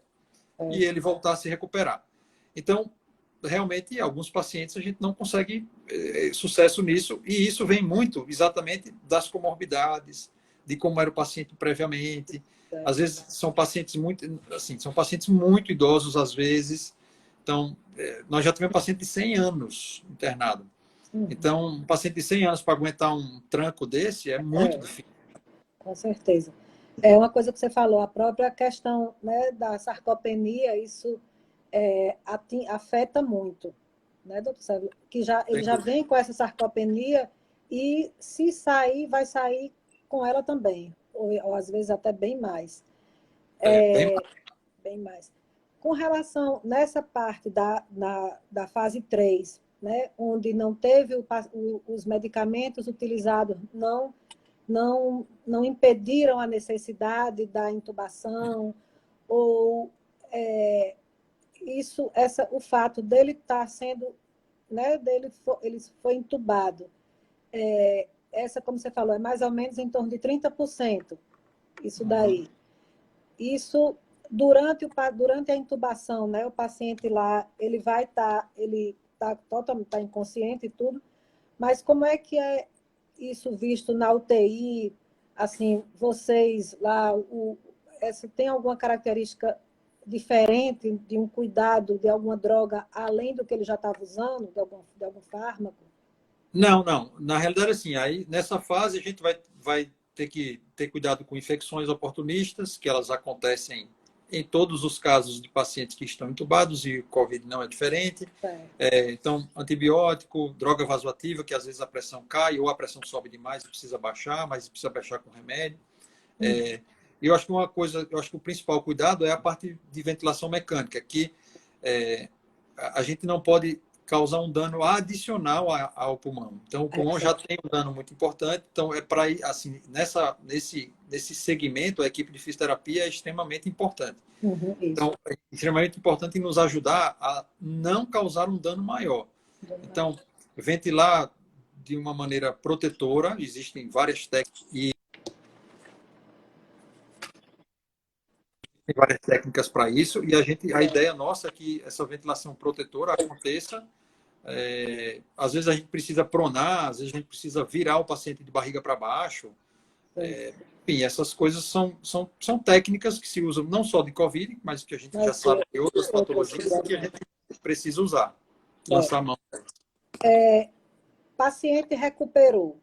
e ele voltar a se recuperar. Então, realmente, alguns pacientes a gente não consegue sucesso nisso, e isso vem muito exatamente das comorbidades, de como era o paciente previamente. Às vezes são pacientes muito idosos, às vezes. Então, nós já tivemos paciente de 100 anos internado. Então, um paciente de 100 anos para aguentar um tranco desse é muito difícil. Com certeza. É uma coisa que você falou, a própria questão, né, da sarcopenia, isso afeta muito, né, doutor Sérgio? Que ele já vem com essa sarcopenia e, se sair, vai sair com ela também, ou às vezes até bem mais. Bem mais. Com relação, nessa parte da fase 3, né, onde não teve os medicamentos utilizados, não impediram a necessidade da intubação, ou o fato dele estar sendo, né, ele foi intubado. Essa, como você falou, é mais ou menos em torno de 30%. Isso daí. Isso, durante a intubação, né, o paciente lá, ele vai ele está totalmente inconsciente e tudo, mas como é que é isso visto na UTI? Assim, vocês lá, tem alguma característica diferente de um cuidado de alguma droga, além do que ele já estava usando, de algum fármaco? Não. Na realidade, assim, aí nessa fase a gente vai ter que ter cuidado com infecções oportunistas, que elas acontecem em todos os casos de pacientes que estão entubados, e o COVID não é diferente. Então, antibiótico, droga vasoativa, que às vezes a pressão cai ou a pressão sobe demais e precisa baixar, mas precisa baixar com remédio. Eu acho que o principal cuidado é a parte de ventilação mecânica, que a gente não pode causar um dano adicional ao pulmão. Então, o pulmão já tem um dano muito importante. Então, é para assim, nesse segmento, a equipe de fisioterapia é extremamente importante. Então, é extremamente importante nos ajudar a não causar um dano maior. Então, ventilar de uma maneira protetora, existem várias técnicas e tem várias técnicas para isso, e a ideia nossa é que essa ventilação protetora aconteça. Às vezes a gente precisa pronar, às vezes a gente precisa virar o paciente de barriga para baixo. Enfim, essas coisas são técnicas que se usam não só de Covid, mas que a gente já sabe de outras patologias e que a gente precisa usar. Lançar a mão. Paciente recuperou.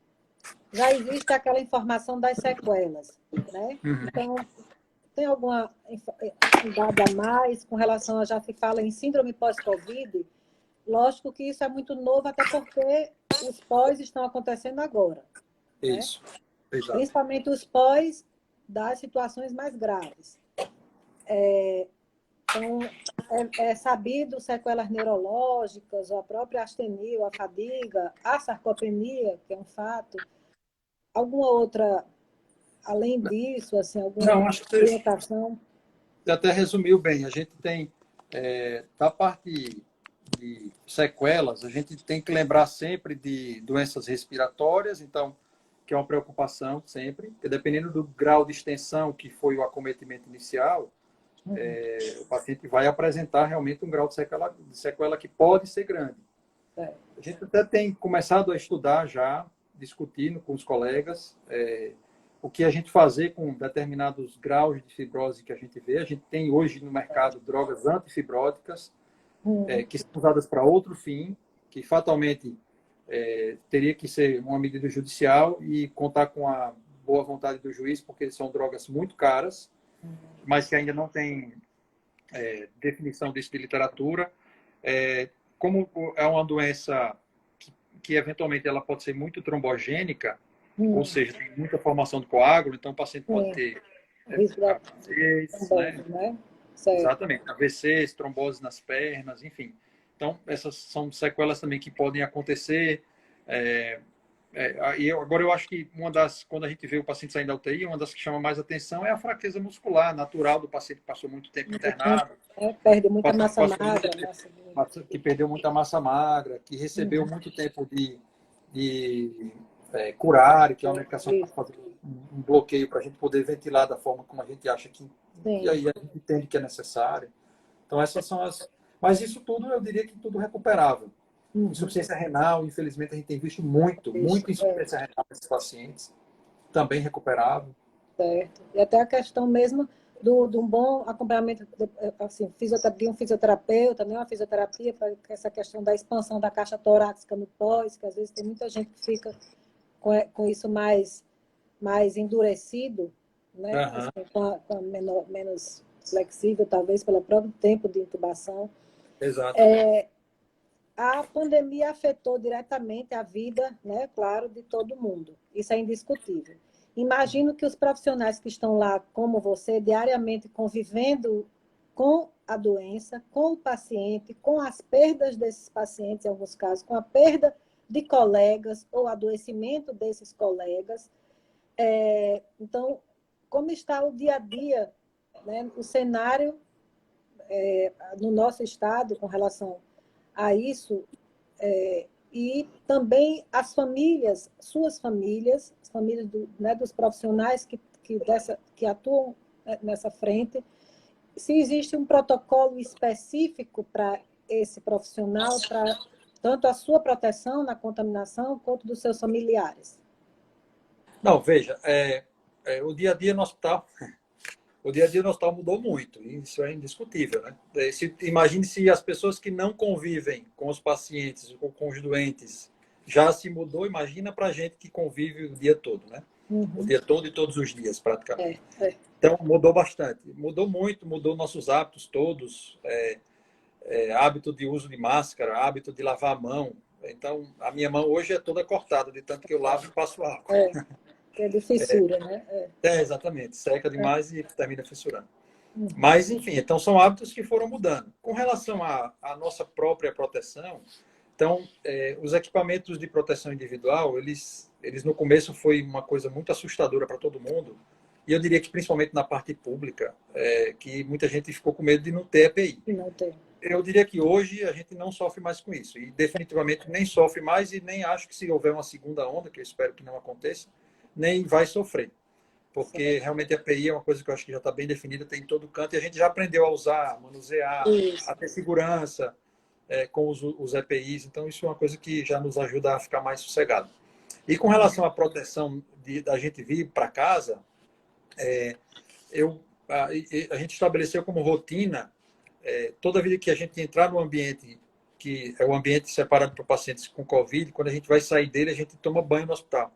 Já existe aquela informação das sequelas, né? Então, tem alguma dado a mais com relação a, já se fala em síndrome pós-Covid? Lógico que isso é muito novo, até porque os pós estão acontecendo agora. Isso. Né? Principalmente os pós das situações mais graves. Então, é sabido sequelas neurológicas, ou a própria astenia, a fadiga, a sarcopenia, que é um fato. Alguma outra, além disso, assim, alguma orientação? Você até resumiu bem. A gente tem, da parte de sequelas, a gente tem que lembrar sempre de doenças respiratórias, então, que é uma preocupação sempre, porque dependendo do grau de extensão que foi o acometimento inicial, o paciente vai apresentar realmente um grau de sequela que pode ser grande. A gente até tem começado a estudar já, discutindo com os colegas, o que a gente fazer com determinados graus de fibrose que a gente vê. A gente tem hoje no mercado drogas antifibróticas, que são usadas para outro fim, que fatalmente teria que ser uma medida judicial e contar com a boa vontade do juiz, porque são drogas muito caras, mas que ainda não tem definição disso de literatura. Como é uma doença que eventualmente ela pode ser muito trombogênica, ou seja, tem muita formação de coágulo, então o paciente pode ter AVCs, né? Exatamente, AVCs, trombose nas pernas, enfim. Então, essas são sequelas também que podem acontecer. E agora eu acho que quando a gente vê o paciente saindo da UTI, uma das que chama mais atenção é a fraqueza muscular natural do paciente que passou muito tempo internado. Perde muita massa magra. Que perdeu muita massa magra, que recebeu muito tempo de curar, que é uma medicação para fazer um bloqueio para a gente poder ventilar da forma como a gente acha que... E aí a gente entende que é necessário. Então, essas são as... Mas isso tudo, eu diria que tudo recuperável. Insuficiência renal, infelizmente, a gente tem visto muita insuficiência renal nesses pacientes, também recuperável. Certo. E até a questão mesmo de um bom acompanhamento, assim, um fisioterapeuta, né? Uma fisioterapia para essa questão da expansão da caixa torácica no pós, que às vezes tem muita gente que fica com isso mais endurecido, né? Assim, com menos flexível, talvez, pelo próprio tempo de intubação. Exato. A pandemia afetou diretamente a vida, né, claro, de todo mundo. Isso é indiscutível. Imagino que os profissionais que estão lá, como você, diariamente convivendo com a doença, com o paciente, com as perdas desses pacientes, em alguns casos, com a perda de colegas ou adoecimento desses colegas. Então, como está o dia a dia, né, o cenário no nosso estado com relação a isso, e também as famílias, suas famílias, as famílias dos profissionais que atuam nessa frente, se existe um protocolo específico para esse profissional, para tanto a sua proteção na contaminação, quanto dos seus familiares. Não, veja, o dia a dia no hospital... O dia a dia no hospital mudou muito, isso é indiscutível, né? Imagine se as pessoas que não convivem com os pacientes ou com os doentes já se mudou, imagina para a gente que convive o dia todo, né? O dia todo e todos os dias, praticamente. Então, mudou bastante. Mudou muito, mudou nossos hábitos todos, hábito de uso de máscara, hábito de lavar a mão. Então, a minha mão hoje é toda cortada, de tanto que eu lavo e passo água. Que é de fissura, né? Exatamente. Seca demais e termina fissurando. Mas, enfim, então são hábitos que foram mudando. Com relação à nossa própria proteção, então, os equipamentos de proteção individual, eles no começo foi uma coisa muito assustadora para todo mundo, e eu diria que principalmente na parte pública, que muita gente ficou com medo de não ter EPI. Não tem. Eu diria que hoje a gente não sofre mais com isso, e definitivamente nem sofre mais, e nem acho que se houver uma segunda onda, que eu espero que não aconteça, nem vai sofrer. Porque realmente a EPI é uma coisa que eu acho que já está bem definida, tem em todo canto, e a gente já aprendeu a usar, manusear, Isso. a ter segurança com os EPIs, então isso é uma coisa que já nos ajuda a ficar mais sossegado. E com relação à proteção da gente vir para casa, a gente estabeleceu como rotina, toda vida que a gente entrar no ambiente, que é o ambiente separado para pacientes com Covid, quando a gente vai sair dele, a gente toma banho no hospital.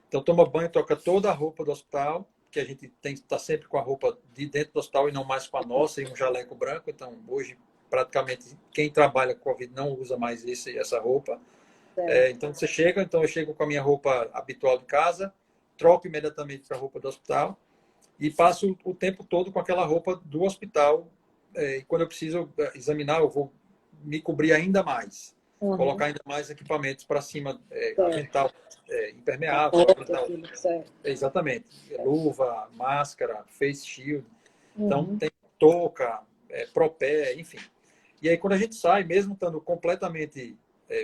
Então, toma banho, troca toda a roupa do hospital, que a gente tem que estar sempre com a roupa de dentro do hospital e não mais com a nossa, e um jaleco branco. Então, hoje, praticamente, quem trabalha com Covid não usa mais essa roupa. Então, você chega, então eu chego com a minha roupa habitual de casa, troco imediatamente para a roupa do hospital e passo o tempo todo com aquela roupa do hospital. E quando eu preciso examinar, eu vou me cobrir ainda mais. Colocar ainda mais equipamentos para cima, avental impermeável, avental, exatamente, luva, máscara, face shield, então tem touca, propé, enfim. E aí quando a gente sai, mesmo estando completamente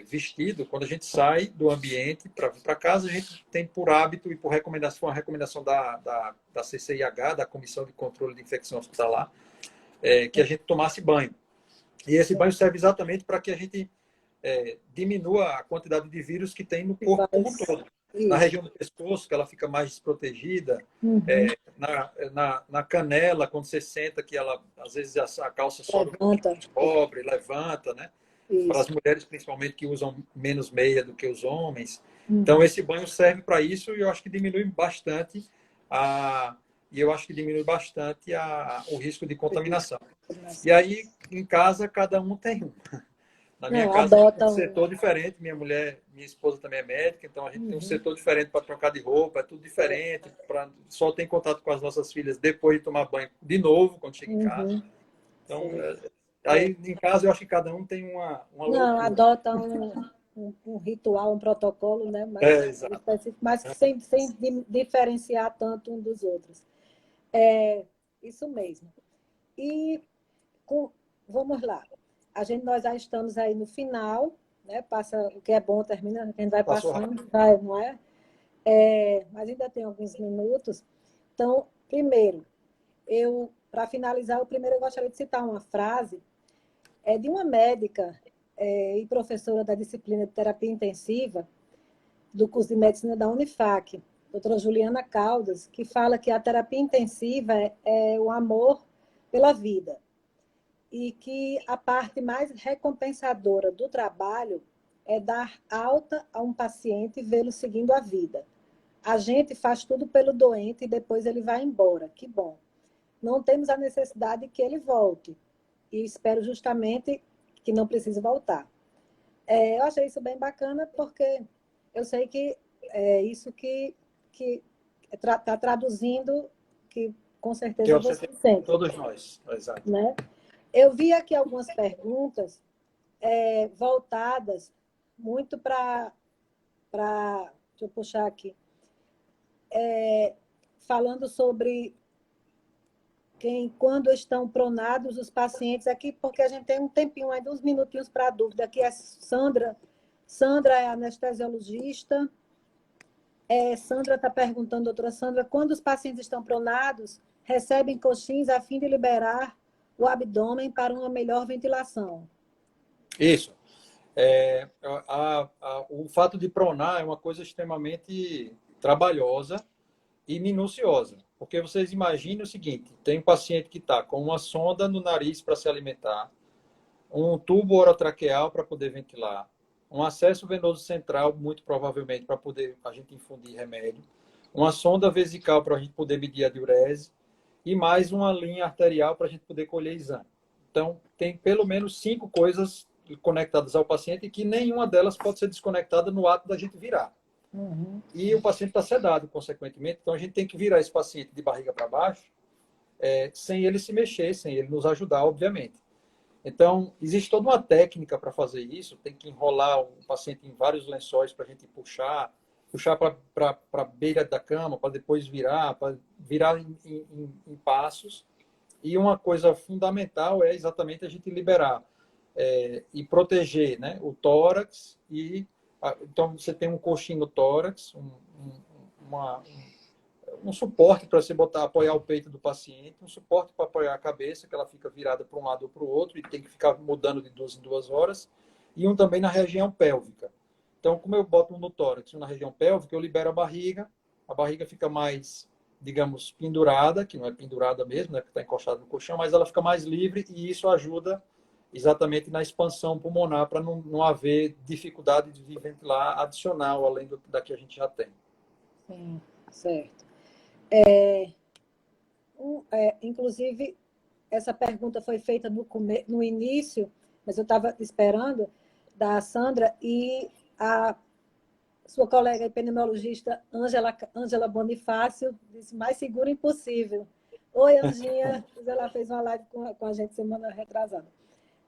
vestido, quando a gente sai do ambiente para vir para casa, a gente tem por hábito e por recomendação, a recomendação da CCIH, da Comissão de Controle de Infecção Hospitalar, que a gente tomasse banho. E esse banho serve exatamente para que a gente diminua a quantidade de vírus que tem no corpo como um todo. Na região do pescoço, que ela fica mais desprotegida, na canela, quando você senta, que ela, às vezes, a calça sobe, cobre, levanta, né? Para as mulheres, principalmente, que usam menos meia do que os homens. Então, esse banho serve para isso e eu acho que diminui bastante o risco de contaminação. E aí, em casa, cada um tem um. Na minha casa, tem um setor diferente. Minha esposa também é médica, então a gente tem um setor diferente para trocar de roupa, é tudo diferente. Só tem contato com as nossas filhas depois de tomar banho de novo, quando chega em casa. Então, aí em casa eu acho que cada um tem uma loucura. Não, adota um ritual, um protocolo, né? Mas sem diferenciar tanto um dos outros. Isso mesmo. E vamos lá. Nós já estamos aí no final, né? Passa o que é bom, termina, a gente vai passando, não é? Mas ainda tem alguns minutos. Então, primeiro, para finalizar, eu gostaria de citar uma frase de uma médica e professora da disciplina de terapia intensiva do curso de medicina da Unifac, doutora Juliana Caldas, que fala que a terapia intensiva é o amor pela vida. E que a parte mais recompensadora do trabalho é dar alta a um paciente e vê-lo seguindo a vida. A gente faz tudo pelo doente e depois ele vai embora. Que bom. Não temos a necessidade que ele volte. E espero justamente que não precise voltar. Eu achei isso bem bacana porque eu sei que é isso que está traduzindo, que com certeza você sente. Todos nós, exato. Né? Eu vi aqui algumas perguntas voltadas muito para... Deixa eu puxar aqui. Falando sobre quando estão pronados os pacientes aqui, porque a gente tem um tempinho, ainda uns minutinhos para dúvida. Aqui é Sandra. Sandra é anestesiologista. Sandra está perguntando, doutora Sandra, quando os pacientes estão pronados, recebem coxins a fim de liberar o abdômen para uma melhor ventilação. Isso. O fato de pronar é uma coisa extremamente trabalhosa e minuciosa. Porque vocês imaginem o seguinte, tem um paciente que está com uma sonda no nariz para se alimentar, um tubo orotraqueal para poder ventilar, um acesso venoso central, muito provavelmente, para poder a gente infundir remédio, uma sonda vesical para a gente poder medir a diurese, e mais uma linha arterial para a gente poder colher exame. Então, tem pelo menos 5 coisas conectadas ao paciente e que nenhuma delas pode ser desconectada no ato da gente virar. E o paciente está sedado, consequentemente. Então, a gente tem que virar esse paciente de barriga para baixo sem ele se mexer, sem ele nos ajudar, obviamente. Então, existe toda uma técnica para fazer isso. Tem que enrolar o paciente em vários lençóis para a gente puxar para a beira da cama, para depois para virar em passos. E uma coisa fundamental é exatamente a gente liberar e proteger, né, o tórax. Então, você tem um coxinho no tórax, um suporte para você apoiar o peito do paciente, um suporte para apoiar a cabeça, que ela fica virada para um lado ou para o outro, e tem que ficar mudando de 2 em 2 horas, e um também na região pélvica. Então, como eu boto um no tórax e um na região pélvica, eu libero a barriga fica mais, digamos, pendurada, que não é pendurada mesmo, né, que está encostada no colchão, mas ela fica mais livre, e isso ajuda exatamente na expansão pulmonar, para não haver dificuldade de ventilar adicional, além da que a gente já tem. Sim, certo. Inclusive, essa pergunta foi feita no início, mas eu estava esperando, da Sandra, e a sua colega epidemiologista Ângela Bonifácio disse: mais seguro impossível. Oi, Anjinha. Ela fez uma live com a gente semana retrasada.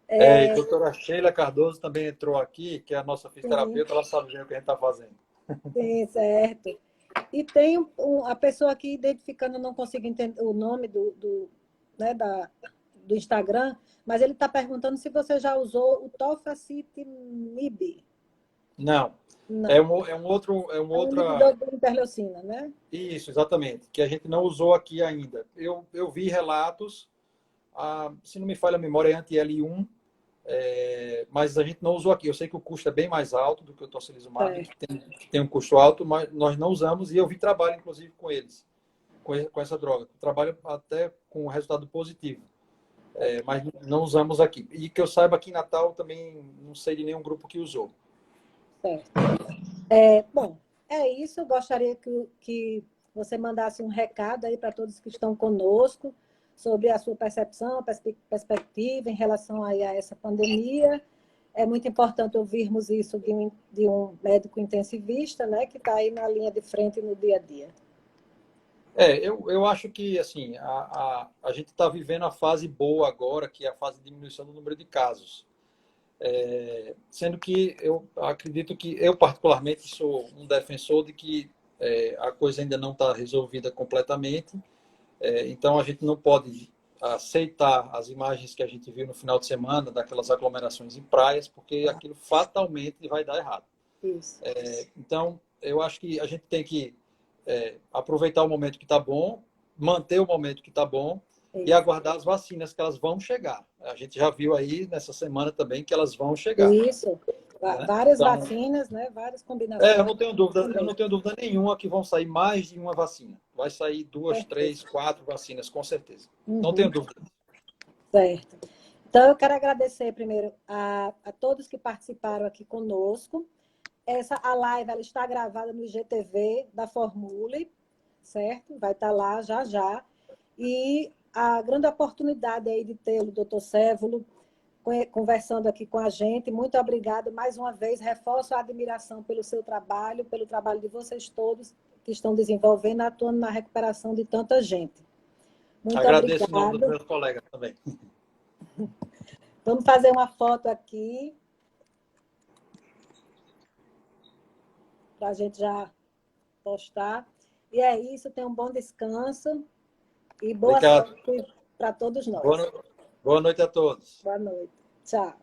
E a doutora Sheila Cardoso também entrou aqui, que é a nossa fisioterapeuta, Sim. ela sabe bem o que a gente está fazendo. Sim, certo. E tem a pessoa aqui identificando, eu não consigo entender o nome do Instagram, mas ele está perguntando se você já usou o tofacitinib. Não. Não. É um outro. É um inibidor de interleucina, né? Isso, exatamente. Que a gente não usou aqui ainda. Eu vi relatos, se não me falha a memória, é anti-L1, mas a gente não usou aqui. Eu sei que o custo é bem mais alto do que o tocilizumab, que tem um custo alto, mas nós não usamos, e eu vi trabalho, inclusive, com eles, com essa droga. Trabalho até com resultado positivo. Mas não usamos aqui. E que eu saiba, aqui em Natal também não sei de nenhum grupo que usou. Certo. Bom, é isso. Eu gostaria que você mandasse um recado aí para todos que estão conosco sobre a sua percepção, a perspectiva em relação aí a essa pandemia. É muito importante ouvirmos isso de um médico intensivista, né, que está aí na linha de frente no dia a dia. Eu acho que assim, a gente está vivendo a fase boa agora, que é a fase de diminuição do número de casos. Sendo que eu acredito que eu particularmente sou um defensor de que a coisa ainda não está resolvida completamente, então a gente não pode aceitar as imagens que a gente viu no final de semana daquelas aglomerações em praias, porque aquilo fatalmente vai dar errado. Isso. Então eu acho que a gente tem que aproveitar o momento que está bom, manter o momento que está bom, e aguardar as vacinas, que elas vão chegar. A gente já viu aí nessa semana também que elas vão chegar. Isso. Né? Várias Então, vacinas, né? Várias combinações. eu não tenho dúvida nenhuma que vão sair mais de uma vacina. Vai sair 2, 3, 4 vacinas, com certeza. Não tenho dúvida. Certo. Então, eu quero agradecer primeiro a todos que participaram aqui conosco. A live ela está gravada no IGTV da Formule, certo? Vai estar lá já já. E a grande oportunidade aí de ter o doutor Cévolo conversando aqui com a gente. Muito obrigada. Mais uma vez, reforço a admiração pelo seu trabalho, pelo trabalho de vocês todos que estão desenvolvendo, atuando na recuperação de tanta gente. Muito Agradeço obrigada. o nome dos meus colegas também. Vamos fazer uma foto aqui, para a gente já postar. E é isso, tenha um bom descanso e boa sorte para todos nós. Boa noite a todos. Boa noite. Tchau.